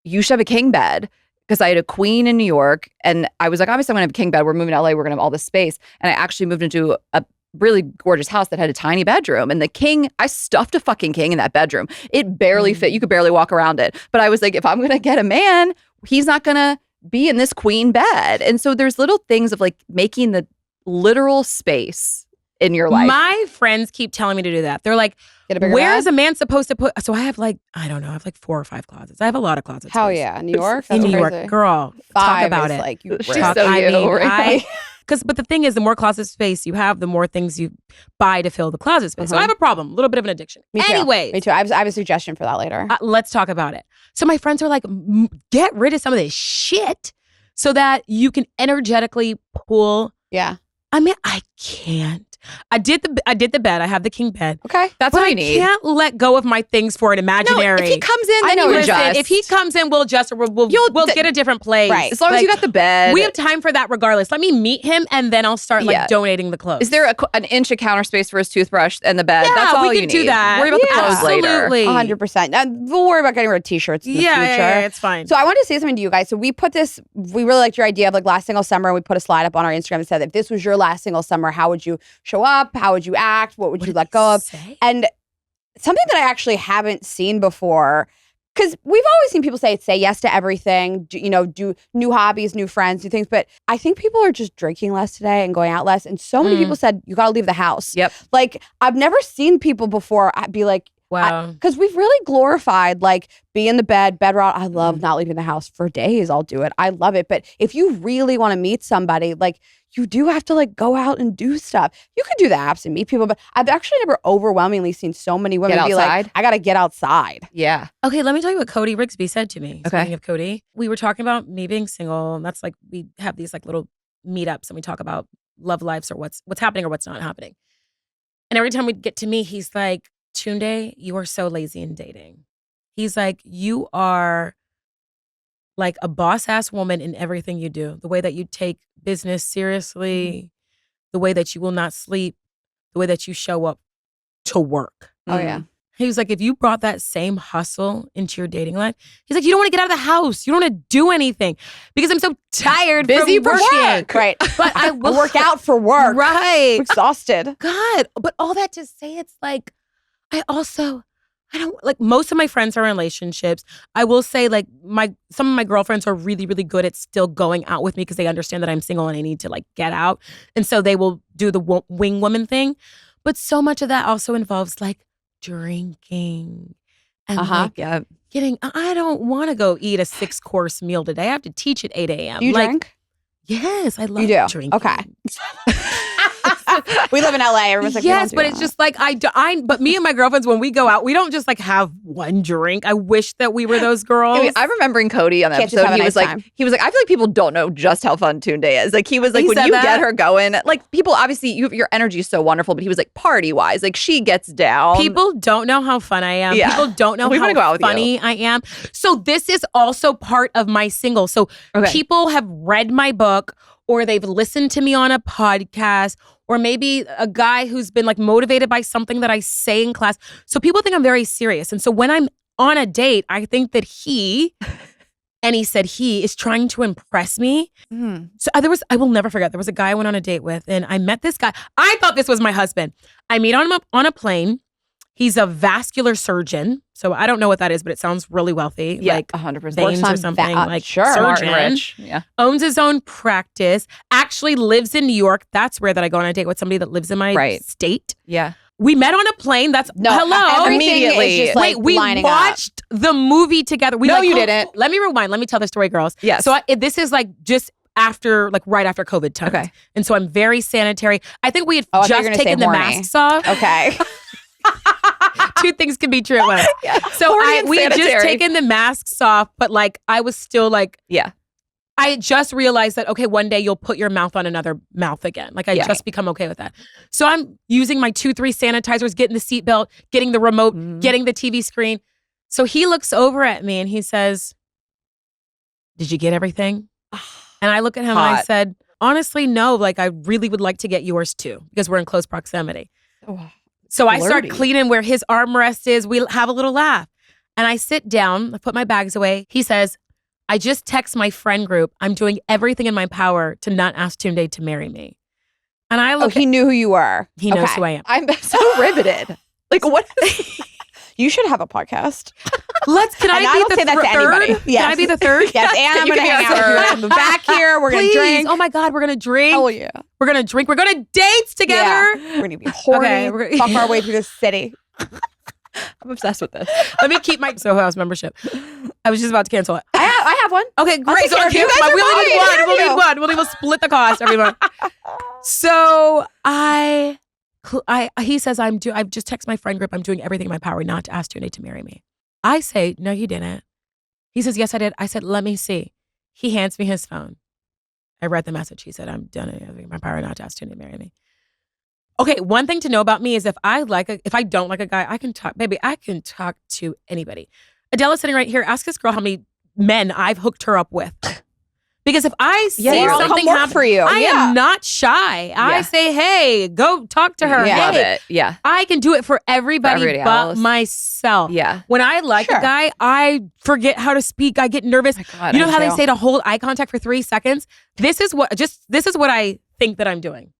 you should have a king bed. Because I had a queen in New York and I was like, obviously I'm going to have a king bed. We're moving to LA. We're going to have all this space. And I actually moved into a really gorgeous house that had a tiny bedroom. And the king, I stuffed a fucking king in that bedroom. It barely fit. You could barely walk around it. But I was like, if I'm going to get a man, he's not going to be in this queen bed. And so there's little things of like making the literal space in your life. My friends keep telling me to do that. They're like, where is a man supposed to put? So I have like, I don't know, I have like 4 or 5 closets. I have a lot of closets. Hell yeah. New York? In That's New crazy. York. Girl, 5 talk about is it. like, you She's so right? But the thing is, the more closet space you have, the more things you buy to fill the closet space. So I have a problem, a little bit of an addiction. Me too. Anyways. Me too. I have a suggestion for that later. Let's talk about it. So my friends are like, get rid of some of this shit so that you can energetically pull. Yeah. I mean, I can't. I did the bed. I have the king bed. Okay. That's but what I you need. can't let go of my things for an imaginary. No, if he comes in, then know you what Listen, adjust. if he comes in, we'll adjust or we'll get a different place. Right. As long as you got the bed. We have time for that regardless. Let me meet him and then I'll start like donating the clothes. Is there an inch of counter space for his toothbrush and the bed? Yeah, That's all we you can need. do that. Worry about the clothes Absolutely. later. 100%. We'll worry about getting rid of t-shirts in the future. Yeah, it's fine. So I wanted to say something to you guys. So we really liked your idea of like last single summer. And we put a slide up on our Instagram and said, if this was your last single summer, how would you show up? How would you act? What would you let go of? Say? And something that I actually haven't seen before, Because we've always seen people say yes to everything, do new hobbies, new friends, new things. But I think people are just drinking less today and going out less. And so many people said, you got to leave the house. Yep. Like, I've never seen people before be like, Wow. Because we've really glorified, like, be in the bed route. I love not leaving the house for days. I'll do it. I love it. But if you really want to meet somebody, like, you do have to, like, go out and do stuff. You could do the apps and meet people, but I've actually never overwhelmingly seen so many women be like, I got to get outside. Yeah. Okay, let me tell you what Cody Rigsy said to me. Okay. Speaking of Cody, we were talking about me being single, and that's like, we have these like little meetups and we talk about love lives or what's happening or what's not happening. And every time we'd get to me, he's like, Tunde, you are so lazy in dating. He's like, you are like a boss-ass woman in everything you do. The way that you take business seriously, the way that you will not sleep, the way that you show up to work. Oh, yeah. He was like, if you brought that same hustle into your dating life, he's like, you don't want to get out of the house. You don't want to do anything because I'm so tired Busy from for working. Work. Right. But I will work out for work. Right. I'm exhausted. God. But all that to say, it's like, I don't like, most of my friends are in relationships. I will say, like, some of my girlfriends are really, really good at still going out with me because they understand that I'm single and I need to, like, get out. And so they will do the wing woman thing. But so much of that also involves, like, drinking and like getting, I don't want to go eat a 6-course meal today. I have to teach at 8 a.m. Do you drink? Yes, I love You do? drinking. Okay. We live in LA. Everyone's like, yes, but it's just like but me and my girlfriends, when we go out, we don't just like have one drink. I wish that we were those girls. I mean, I'm remembering Cody on that Can't just episode. have a He was nice like, time. I feel like people don't know just how fun Tunde is. Like, he was like, He when said you that? get her going, like, people obviously your energy is so wonderful, but he was like, party wise, like, she gets down. People don't know how fun I am. Yeah. People don't know We wanna go out how with funny I am. So this is also part of my single. So people have read my book, or they've listened to me on a podcast, or maybe a guy who's been like motivated by something that I say in class. So people think I'm very serious. And so when I'm on a date, I think that he is trying to impress me. So I will never forget, there was a guy I went on a date with, and I met this guy. I thought this was my husband. I meet him on a plane. He's a vascular surgeon. So I don't know what that is, but it sounds really wealthy. Yeah, like 100%. veins or something. Like sure. Smart and surgeon. rich. Yeah. Owns his own practice. Actually lives in New York. That's rare that I go on a date with somebody that lives in my state. Yeah. We met on a plane. That's hello. Immediately. Is just, like, Wait, we lining watched the movie together. You didn't. Let me rewind. Let me tell the story, girls. Yes. So this is like just after, like right after COVID times. Okay. And so I'm very sanitary. I think we had I thought you were just gonna say taken the horny. masks off. Okay. Two things can be true at once. Yeah. So Horny and we had just sanitary. taken the masks off, but like I was still like, Yeah. I had just realized that, okay, one day you'll put your mouth on another mouth again. Like I just become okay with that. So I'm using my 2-3 sanitizers, getting the seatbelt, getting the remote, getting the TV screen. So he looks over at me and he says, did you get everything? And I look at him and I said, honestly, no, like I really would like to get yours too, because we're in close proximity. So I start cleaning where his armrest is. We have a little laugh. And I sit down, I put my bags away. He says, I just text my friend group. I'm doing everything in my power to not ask Tunde to marry me. And I look he knew who you were. He knows who I am. I'm so riveted. Like, what? You should have a podcast. Can I don't be say the that to third? anybody. Yes. Can I be the third? Yes, and I'm going to hang out with you. In the back here. We're going to drink. Oh my God, we're going to drink. Oh, yeah. We're going to drink. We're going to dates together. Yeah. We're going to be horny. Okay, Fuck our way through this city. I'm obsessed with this. Let me keep my Soho House membership. I was just about to cancel it. I have one. Okay, great. take care of you. We'll We'll need one. We'll split the cost, everyone. So he says, I've just texted my friend group. I'm doing everything in my power not to ask Tunde to marry me. I say, no, you didn't. He says, yes, I did. I said, let me see. He hands me his phone. I read the message. He said, I'm done everything in my power not to ask Tunde to marry me. Okay, one thing to know about me is if I don't like a guy, I can talk, baby, I can talk to anybody. Adela's sitting right here. Ask this girl how many men I've hooked her up with. Because if I see something happen for you. I am not shy. I say, hey, go talk to her. Yeah. Hey, Love it. Yeah. I can do it for everybody but else. myself. Yeah. When I like a guy, I forget how to speak. I get nervous. Oh my God, you know I how do. they say to hold eye contact for 3 seconds? This is what I think that I'm doing.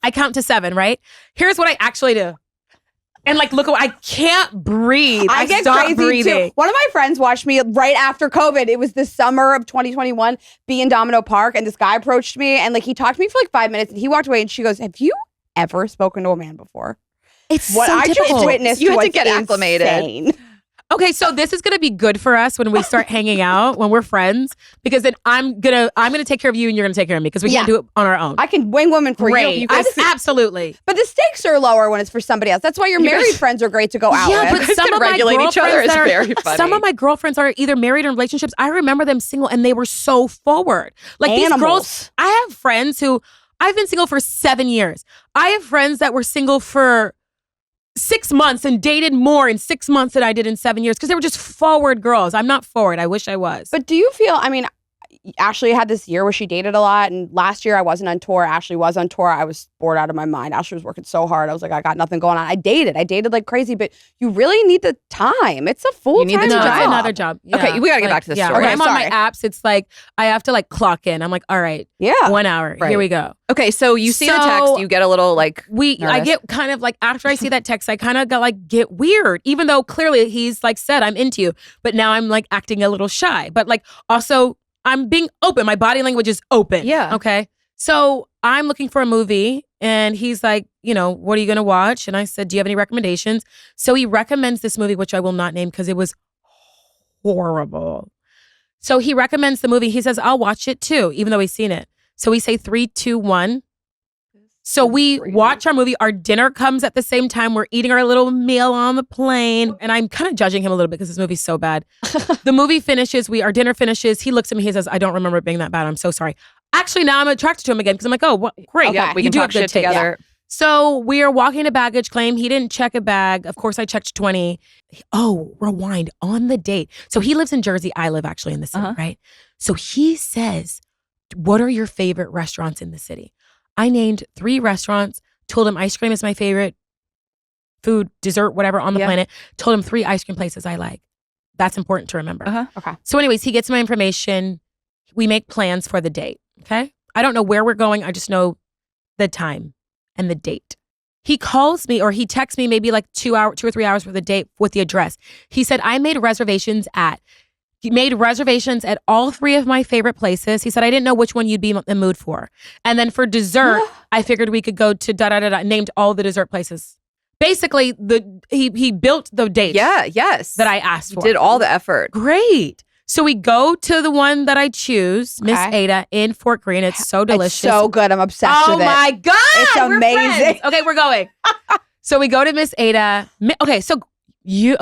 I count to 7, right? Here's what I actually do. And like, look, I can't breathe. I get stopped crazy breathing. too. One of my friends watched me right after COVID. It was the summer of 2021, be in Domino Park, and this guy approached me and like he talked to me for like 5 minutes and he walked away and she goes, "Have you ever spoken to a man before?" It's What so I difficult. just witnessed You had to was get acclimated. insane. Okay, so this is gonna be good for us when we start hanging out, when we're friends, because then I'm gonna take care of you and you're gonna take care of me because we can't do it on our own. I can wing woman for Great. you. You guys, Absolutely. but the stakes are lower when it's for somebody else. That's why your married friends are great to go out Yeah, with. but guys some can of my regulate each other. girlfriends It's that are very funny. some of my girlfriends are either married or in relationships. I remember them single and they were so forward. Like these girls, Animals. I have friends who I've been single for 7 years. I have friends that were single for 6 months and dated more in 6 months than I did in 7 years because they were just forward girls. I'm not forward. I wish I was. But do you feel, I mean, Ashley had this year where she dated a lot, and last year I wasn't on tour. Ashley was on tour. I was bored out of my mind. Ashley was working so hard. I was like, I got nothing going on. I dated like crazy, but you really need the time. It's a full-time You need the no, time. it's another job. Okay, Yeah. we gotta get back to the yeah, story. When I'm on my Sorry. apps, it's like I have to like clock in. I'm like, all right, Yeah. 1 hour. Right. Here we go. Okay, so you see the So- text, you get a little like I nervous. get kind of like after I see that text, I kind of got like get weird, even though clearly he's like said I'm into you, but now I'm like acting a little shy. But like also I'm being open. My body language is open. Yeah. Okay. So I'm looking for a movie and he's like, what are you going to watch? And I said, do you have any recommendations? So he recommends this movie, which I will not name because it was horrible. So he recommends the movie. He says, I'll watch it too, even though he's seen it. So we say 3, 2, 1. So we watch our movie. Our dinner comes at the same time. We're eating our little meal on the plane. And I'm kind of judging him a little bit because this movie's so bad. The movie finishes. Our dinner finishes. He looks at me. He says, I don't remember it being that bad. I'm so sorry. Actually, now I'm attracted to him again because I'm like, oh, great. Okay. Yeah, we You can do talk have good shit taste. together. So we are walking to baggage claim. He didn't check a bag. Of course, I checked 20. Oh, rewind on the date. So he lives in Jersey. I live actually in the city, right? So he says, what are your favorite restaurants in the city? I named 3 restaurants, told him ice cream is my favorite food, dessert, whatever on the planet. Told him 3 ice cream places I like. That's important to remember. Okay. So anyways, he gets my information. We make plans for the date, okay? I don't know where we're going. I just know the time and the date. He calls me or he texts me maybe like 2 or 3 hours for the date with the address. He said, I made reservations at all 3 of my favorite places. He said, I didn't know which one you'd be in the mood for. And then for dessert, I figured we could go to da-da-da-da, named all the dessert places. Basically, he built the date Yes. that I asked for. Did all the effort. Great. So we go to the one that I choose, Miss Okay. Ada in Fort Greene. It's so delicious. It's so good. I'm obsessed Oh with it. my God. It's we're amazing. friends. Okay, we're going. So we go to Miss Ada. Okay, so you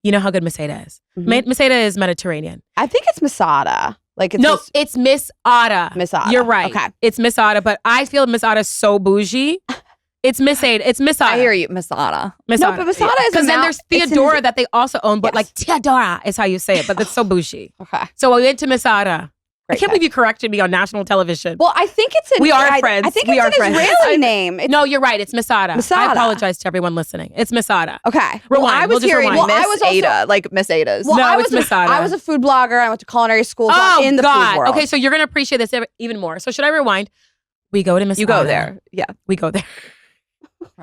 know how good Miss Ada is. Mhm. Miss Ada is Mediterranean. I think it's Masada. Like it's No, just it's Miss Ada. Miss Ada. You're right. Okay. It's Miss Ada, but I feel Miss Ada is so bougie. It's Miss Ada. It's Miss Ada. I hear you, Masada. Miss No, Ada. but Masada is Because then amount- there's it's in- Theodora that they also own, but Yes. like Theodora is how you say it, but it's so bougie. Okay. So we went to Miss Ada. I Great can't guy. believe you corrected me on national television. Well, I think it's an We are I friends. think We it's are an friends. Israeli name. It's, No, you're right. It's Masada. Masada. I apologize to everyone listening. It's Masada. okay. Rewind. I We'll was just hearing rewind. Well, I Miss was also- Ada, like Miss Ada's. Well, No, I it's was Masada. I was a food blogger. I went to culinary school. So Oh, I'm in the God. food world. Okay, so you're going to appreciate this even more. So should I rewind? We go to Masada. You go there. Yeah. We go there.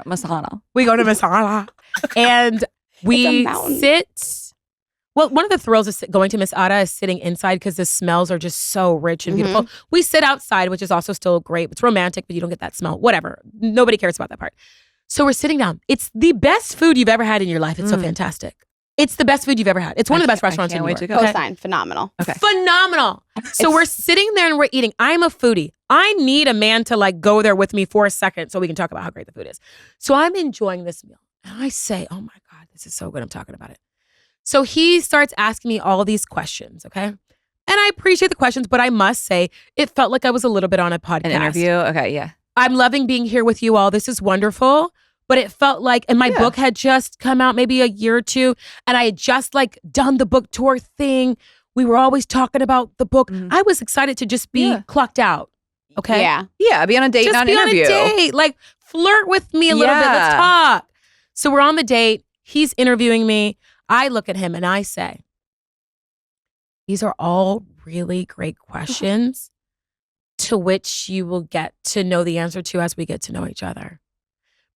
Masada. We go to Masada. And we mountain. sit. Well, one of the thrills of going to Miss Ada is sitting inside because the smells are just so rich and beautiful. We sit outside, which is also still great. It's romantic, but you don't get that smell. Whatever. Nobody cares about that part. So we're sitting down. It's the best food you've ever had in your life. It's so fantastic. It's the best food you've ever had. It's one of the best restaurants in can't New wait York. to go. Okay? Co-sign. Phenomenal. Okay. Phenomenal. So we're sitting there and we're eating. I'm a foodie. I need a man to like go there with me for a second so we can talk about how great the food is. So I'm enjoying this meal. And I say, oh my God, this is so good. I'm talking about it. So he starts asking me all these questions, okay? And I appreciate the questions, but I must say it felt like I was a little bit on a podcast. An interview. Okay. Yeah. I'm loving being here with you all. This is wonderful. But it felt like, and my book had just come out maybe a year or two, and I had just like done the book tour thing. We were always talking about the book. I was excited to just be clocked out. Okay. Yeah. Yeah. Be on a date, Just not be an on interview. a date. Like flirt with me a little bit. Let's Yeah. talk. So we're on the date. He's interviewing me. I look at him and I say, these are all really great questions to which you will get to know the answer to as we get to know each other.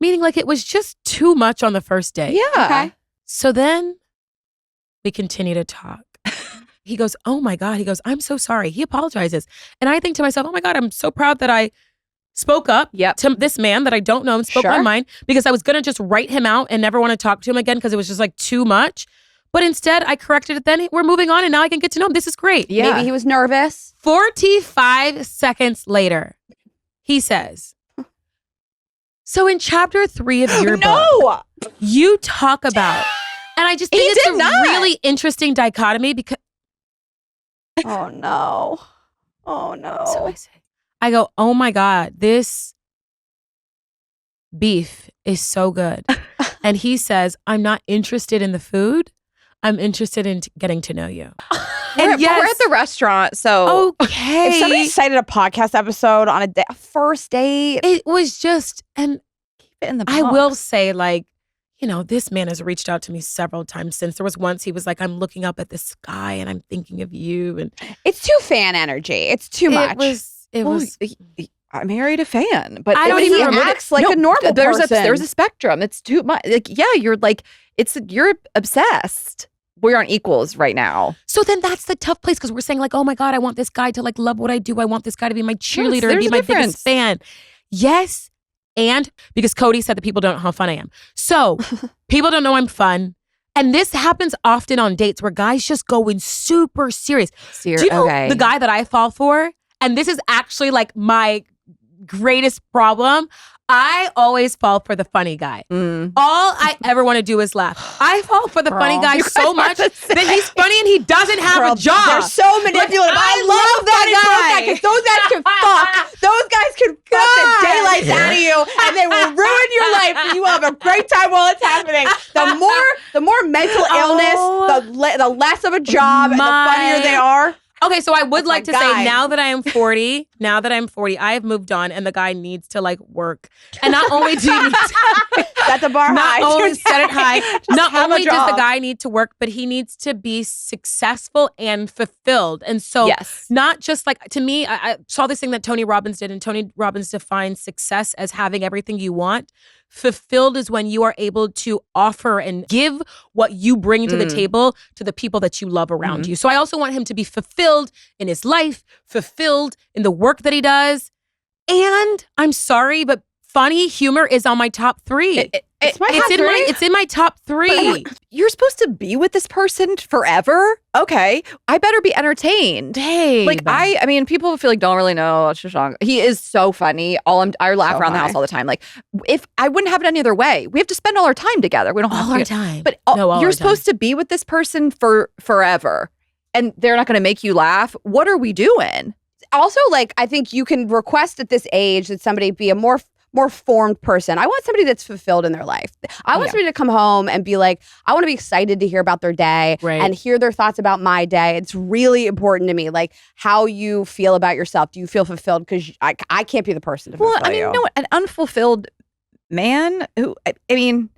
Meaning like it was just too much on the first date. Yeah. Okay. So then we continue to talk. He goes, oh my God. He goes, I'm so sorry. He apologizes. And I think to myself, oh my God, I'm so proud that I spoke up to this man that I don't know and spoke my mind, because I was going to just write him out and never want to talk to him again because it was just like too much. But instead I corrected it then. We're moving on and now I can get to know him. This is great. Yeah. Maybe he was nervous. 45 seconds later, he says, so in chapter 3 of your book, you talk about, and I just think it's a really interesting dichotomy because. Oh no. Oh no. So I go, oh my God, this beef is so good. And he says, I'm not interested in the food. I'm interested in getting to know you. We're at the restaurant, so okay. If somebody cited a podcast episode on a first date, it was just, and keep it in the box. I will say, like, you know, this man has reached out to me several times since. There was once he was like, I'm looking up at the sky and I'm thinking of you. And it's too fan energy. It's too much. It was. I married a fan, but I don't even acts like a normal person. There's a spectrum. It's too much. Like, yeah, you're obsessed. We aren't equals right now. So then that's the tough place, because we're saying like, oh my God, I want this guy to like love what I do. I want this guy to be my cheerleader and be my biggest fan. Yes. And because Cody said that people don't know how fun I am. So people don't know I'm fun. And this happens often on dates where guys just go in super serious. Do you know the guy that I fall for? And this is actually like my greatest problem. I always fall for the funny guy. All I ever want to do is laugh. I fall for the funny guy so much that he's funny and he doesn't have a job. They're so manipulative. I love that guy. Because those guys can fuck. Those guys can fuck the daylights out of you, and they will ruin your life. And you will have a great time while it's happening. The more mental illness, the less of a job, and the funnier they are. Okay, so I would like to say now that I am 40, I have moved on, and the guy needs to like work. And not only do you need to set the bar high. Not only set it high. Not only does the guy need to work, but he needs to be successful and fulfilled. And so not just like, to me, I saw this thing that Tony Robbins did, and Tony Robbins defines success as having everything you want. Fulfilled is when you are able to offer and give what you bring to the table to the people that you love around you. So I also want him to be fulfilled in his life, fulfilled in the work that he does. And I'm sorry, but funny humor is on my top 3. It's in my top 3. But you're supposed to be with this person forever? Okay. I better be entertained. Dang. Like, I mean, people feel like don't really know Shashank. He is so funny. I laugh around the house all the time. Like, if I wouldn't have it any other way. We have to spend all our time together. We don't have all our time. But you're supposed to be with this person for forever. And they're not going to make you laugh. What are we doing? Also, like, I think you can request at this age that somebody be a more formed person. I want somebody that's fulfilled in their life. I want somebody to come home and be like, I want to be excited to hear about their day and hear their thoughts about my day. It's really important to me, like how you feel about yourself. Do you feel fulfilled? Because I can't be the person to fulfill you. No, an unfulfilled man who, I mean,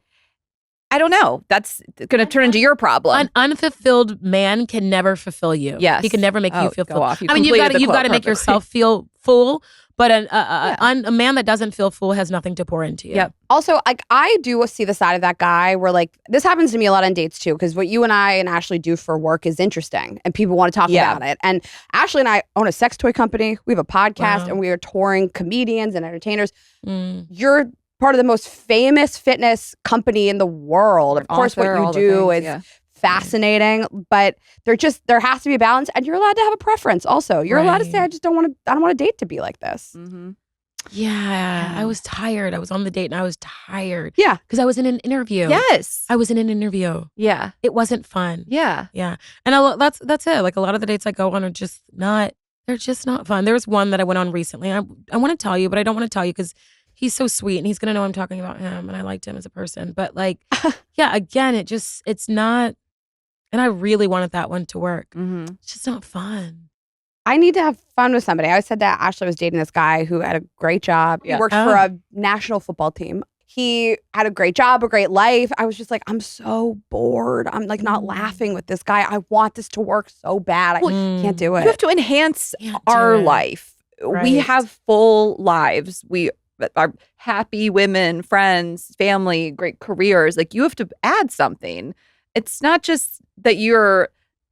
I don't know. That's going to turn into your problem. An unfulfilled man can never fulfill you. Yes. He can never make you feel full. I mean, you've got to make yourself feel full. But a man that doesn't feel full has nothing to pour into you. Yep. Also, like, I do see the side of that guy where, like, this happens to me a lot on dates too, because what you and I and Ashley do for work is interesting and people want to talk about it. And Ashley and I own a sex toy company. We have a podcast and we are touring comedians and entertainers. You're part of the most famous fitness company in the world. Of course, what you do is fascinating, but there has to be a balance, and you're allowed to have a preference. Also, you're allowed to say, I don't want a date to be like this. Yeah, I was tired. I was on the date and I was tired. Yeah, because I was in an interview. Yes, I was in an interview. Yeah, it wasn't fun. Yeah, and that's it. Like, a lot of the dates I go on are just not. They're just not fun. There was one that I went on recently. I want to tell you, but I don't want to tell you because he's so sweet and he's gonna know I'm talking about him, and I liked him as a person. But like, again, it's not. And I really wanted that one to work. It's just not fun. I need to have fun with somebody. I always said that Ashley was dating this guy who had a great job. He worked for a national football team. He had a great job, a great life. I was just like, I'm so bored. I'm like not laughing with this guy. I want this to work so bad. I can't do it. You have to enhance our life. Right. We have full lives. We are happy women, friends, family, great careers. Like, you have to add something. It's not just that you're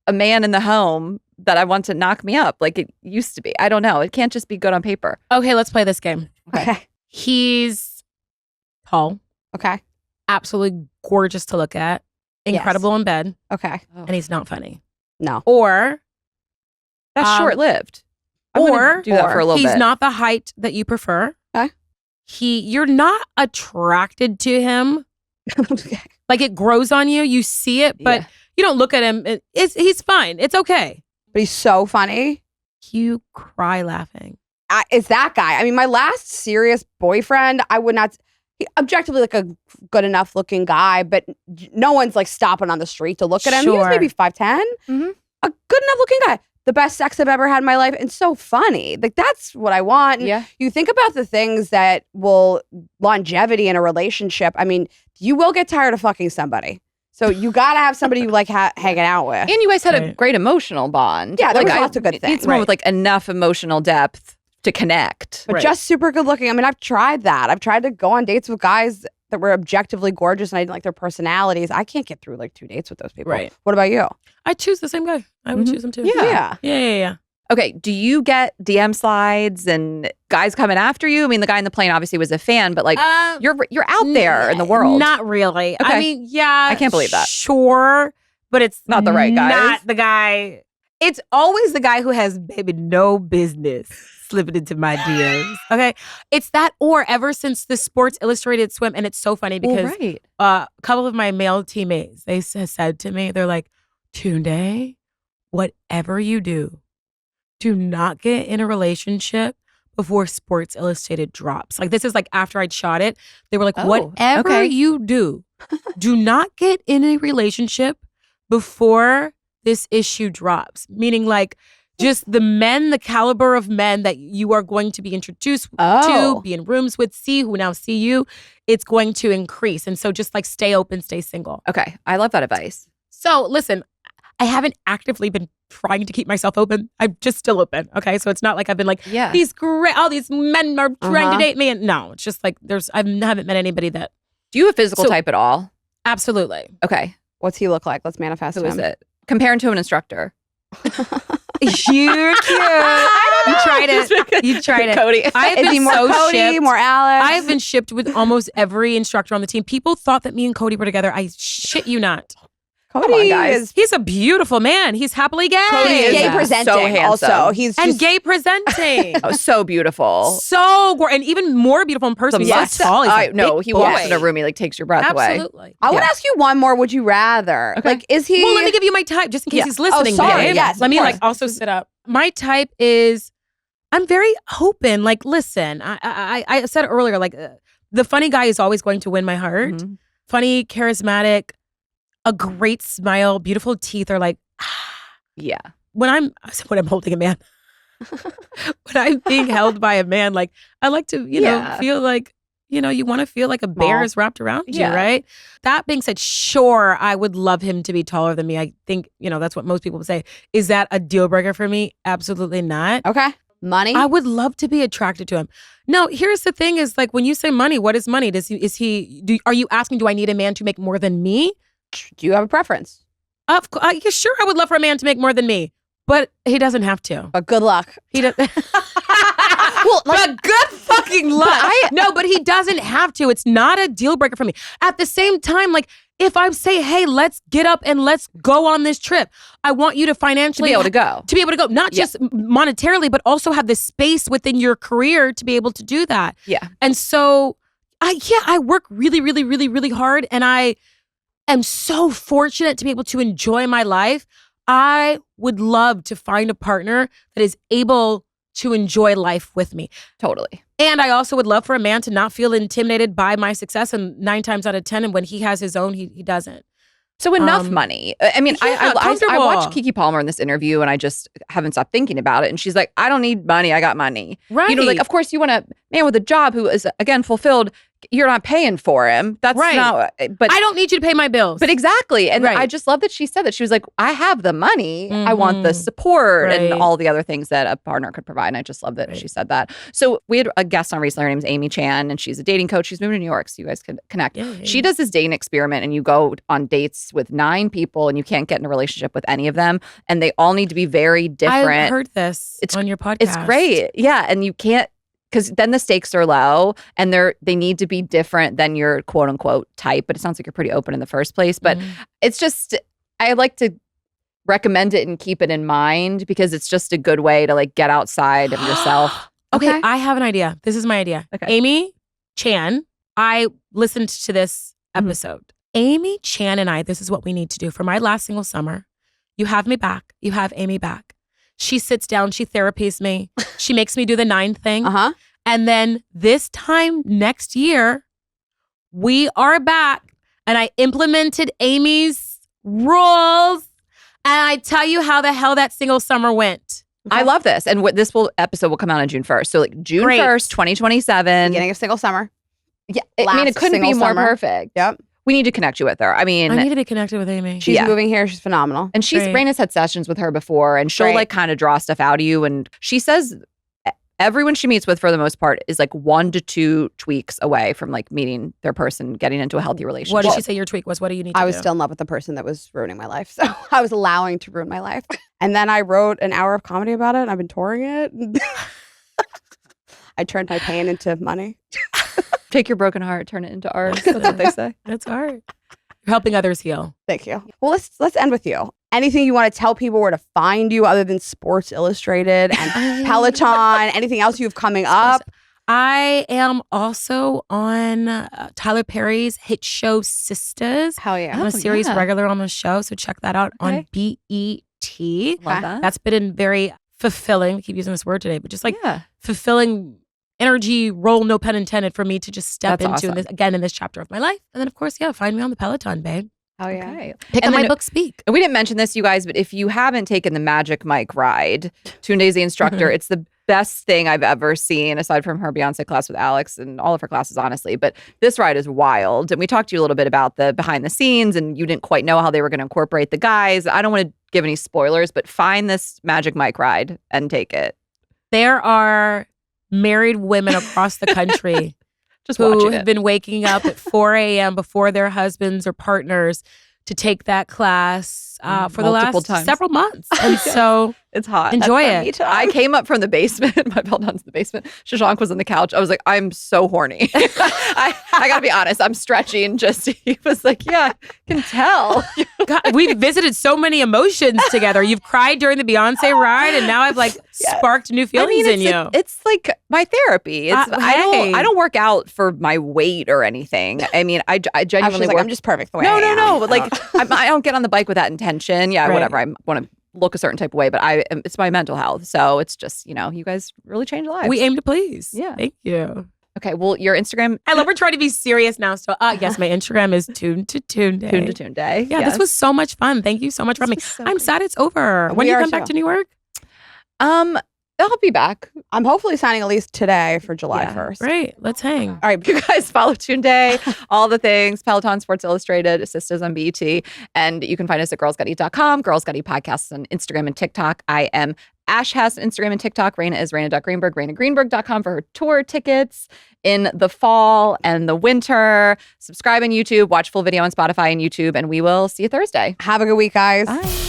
a man in the home that I want to knock me up like it used to be. I don't know. It can't just be good on paper. Okay, let's play this game. Okay. He's tall, Okay. absolutely gorgeous to look at, incredible in bed, Okay. and he's not funny. No. Or That's short-lived. I'm or- gonna do that for a little he's bit. not the height that you prefer. Okay. You're not attracted to him. Okay. Like, it grows on you. You see it, but Yeah. you don't look at him. He's fine. It's okay. But he's so funny. You cry laughing. It's that guy. I mean, my last serious boyfriend, I would not, objectively like a good enough looking guy, but no one's like stopping on the street to look at him. He was Sure. maybe 5'10". Mhm. A good enough looking guy. The best sex I've ever had in my life, and so funny. Like, that's what I want. And Yeah. you think about the things that will longevity in a relationship. I mean, you will get tired of fucking somebody. So you got to have somebody you like hanging out with. And you guys had a Right. great emotional bond. Yeah, there was I lots of good need things. someone Right. with like enough emotional depth to connect. But Right. just super good looking. I mean, I've tried that. I've tried to go on dates with guys that were objectively gorgeous and I didn't like their personalities. I can't get through like 2 dates with those people. Right. What about you? I choose the same guy. I would Mhm. choose him too. Yeah. Yeah. Okay, do you get DM slides and guys coming after you? I mean, the guy in the plane obviously was a fan, but like you're out there in the world. Not really. I Okay. mean, yeah. I can't believe that. Sure, but it's Not the right guys. Not the guy. It's always the guy who has maybe no business slipping into my DMs. Okay, it's that. Or ever since the Sports Illustrated swim, and it's so funny because right. a couple of my male teammates, they said to me, they're like, Tunde, whatever you do not get in a relationship before Sports Illustrated drops. Like, this is like after I'd shot it. They were like, Oh, whatever okay. you do not get in a relationship before this issue drops. Meaning, like, just the caliber of men that you are going to be introduced Oh. to, be in rooms with, who now see you, it's going to increase. And so just like stay open, stay single. Okay, I love that advice. So listen, I haven't actively been trying to keep myself open. I'm just still open. Okay. So it's not like I've been like, Yeah. all these men are trying Uh-huh. to date me. And no, it's just like I haven't met anybody that Do you have a physical So- type at all? absolutely. Okay, What's he look like? Let's manifest who him. is it? Compare him to an instructor. You're cute. You tried it. You tried it. Cody. I've Is been he more so Cody, shipped. more Alex? I've been shipped with almost every instructor on the team. People thought that me and Cody were together. I shit you not. Cody Come on, guys. is He's a beautiful man. He's happily gay. Cody is gay Yeah. presenting. So handsome. Also, he's and just, gay presenting. Oh, so beautiful. So gorgeous. And even more beautiful in person. The He's mustache. so tall. He's a No, big he walks boy. in a room, he like takes your breath away. Absolutely. I would Yeah. ask you one more. Would you rather? Okay. Like, is he? Well, let me give you my type just in case Yeah. he's listening. sorry. babe. Yes, Let of me course. like also sit up. My type is, I'm very open. Like, listen, I said earlier, like the funny guy is always going to win my heart. Mhm. Funny, charismatic, a great smile, beautiful teeth are like, Yeah. when I'm holding a man, when I'm being held by a man, like I like to, Yeah. feel like, you want to feel like a bear Small. is wrapped around you, Yeah. right? That being said, sure, I would love him to be taller than me. I think, that's what most people would say. Is that a deal breaker for me? Absolutely not. Okay. Money. I would love to be attracted to him. No, here's the thing is like when you say money, what is money? Are you asking, do I need a man to make more than me? Do you have a preference? Yeah, sure, I would love for a man to make more than me, but he doesn't have to. But good luck. He does. Well, like, But good fucking luck. No, but he doesn't have to. It's not a deal breaker for me. At the same time, like if I say, hey, let's get up and let's go on this trip, I want you to To financially be able to go. not Yeah. just monetarily, but also have the space within your career to be able to do that. Yeah. And so, I work really, really, really, really hard, and I am so fortunate to be able to enjoy my life. I would love to find a partner that is able to enjoy life with me. Totally. And I also would love for a man to not feel intimidated by my success. And 9 times out of 10, and when he has his own, he doesn't. So enough money. I mean, yeah, I comfortable. watched Kiki Palmer in this interview and I just haven't stopped thinking about it. And she's like, I don't need money. I got money. Right. Like, of course, you want a man with a job who is, again, fulfilled. you're not paying for him. That's Right. not, but I don't need you to pay my bills. But exactly. And Right. I just love that she said that. She was like, I have the money. I want the support and Right. all the other things that a partner could provide. And I just love that she said that. So we had a guest on recently. Her name's Amy Chan, and she's a dating coach. She's moving to New York, so you guys could connect. Yeah. She does this dating experiment, and you go on dates with 9 people, and you can't get in a relationship with any of them. And they all need to be very different. I heard this on your podcast. It's great. Yeah. And you can't, because then the stakes are low and they need to be different than your quote unquote type. But it sounds like you're pretty open in the first place. But it's just, I like to recommend it and keep it in mind because it's just a good way to like get outside of yourself. Okay, I have an idea. This is my idea. Okay. Amy Chan, I listened to this episode. Amy Chan and I, this is what we need to do. For my last single summer, you have me back. You have Amy back. She sits down, she therapies me. She makes me do the 9 thing. And then this time next year, we are back. And I implemented Amy's rules. And I tell you how the hell that single summer went. Okay. I love this. And this episode will come out on June 1st. So like June 1st, 2027. Beginning of single summer. Yeah. I mean, it couldn't be more perfect. Yep. We need to connect you with her. I mean, I need to be connected with Amy. She's moving here. She's phenomenal. And Rayna's had sessions with her before, and she'll like kind of draw stuff out of you. And she says everyone she meets with, for the most part, is like 1 to 2 tweaks away from like meeting their person, getting into a healthy relationship. What did she say your tweak was? What do you need to do? I was still in love with the person that was ruining my life. So I was allowing to ruin my life. And then I wrote an hour of comedy about it, and I've been touring it. I turned my pain into money. Take your broken heart, turn it into art. That's what they say. That's art. You're helping others heal. Thank you. Well, let's end with you. Anything you want to tell people where to find you other than Sports Illustrated and Peloton? Anything else you have coming up? I am also on Tyler Perry's hit show Sisters. Hell yeah. I'm a series regular on the show, so check that out on BET. Love that. That's been very fulfilling. I keep using this word today, but just like fulfilling energy role, no pun intended, for me to just step into this again in this chapter of my life. And then of course, find me on the Peloton, babe. Oh yeah. Okay. Pick up my book, Speak. We didn't mention this, you guys, but if you haven't taken the Magic Mike ride, Tunde's the instructor. It's the best thing I've ever seen, aside from her Beyonce class with Alex and all of her classes, honestly. But this ride is wild. And we talked to you a little bit about the behind the scenes, and you didn't quite know how they were going to incorporate the guys. I don't want to give any spoilers, but find this Magic Mike ride and take it. There are married women across the country who have been waking up at 4 a.m. before their husbands or partners to take that class for the last several months. And so it's hot. Enjoy it. I came up from the basement. My Peloton's in the basement. Shashank was on the couch. I was like, I'm so horny. I got to be honest. I'm stretching. He was like, yeah, I can tell. God, we've visited so many emotions together. You've cried during the Beyonce ride, and now I've like sparked new feelings in you. It's like my therapy. I don't work out for my weight or anything. I mean, I genuinely I'm just perfect the way I am. No. But like, I don't get on the bike with that intention. Yeah, whatever. I want to look a certain type of way, but it's my mental health. So it's just, you guys really change lives. We aim to please. Yeah. Thank you. Okay, well, your Instagram. I love we're trying to be serious now. So, yes, my Instagram is Tunde. Tunde. Yeah, this was so much fun. Thank you so much for having me. I'm sad it's over. When do you come back to New York? I'll be back. I'm hopefully signing a lease today for July 1st. Great. Let's hang. All right, you guys follow Tunde, all the things, Peloton, Sports Illustrated, Sisters on BET. And you can find us at girlsgoteat.com, Girls Gotta Eat Podcasts on Instagram and TikTok. I am Ash has Instagram and TikTok. Rayna is Rayna.Greenberg, RaynaGreenberg.com for her tour tickets in the fall and the winter. Subscribe on YouTube, watch full video on Spotify and YouTube, and we will see you Thursday. Have a good week, guys. Bye.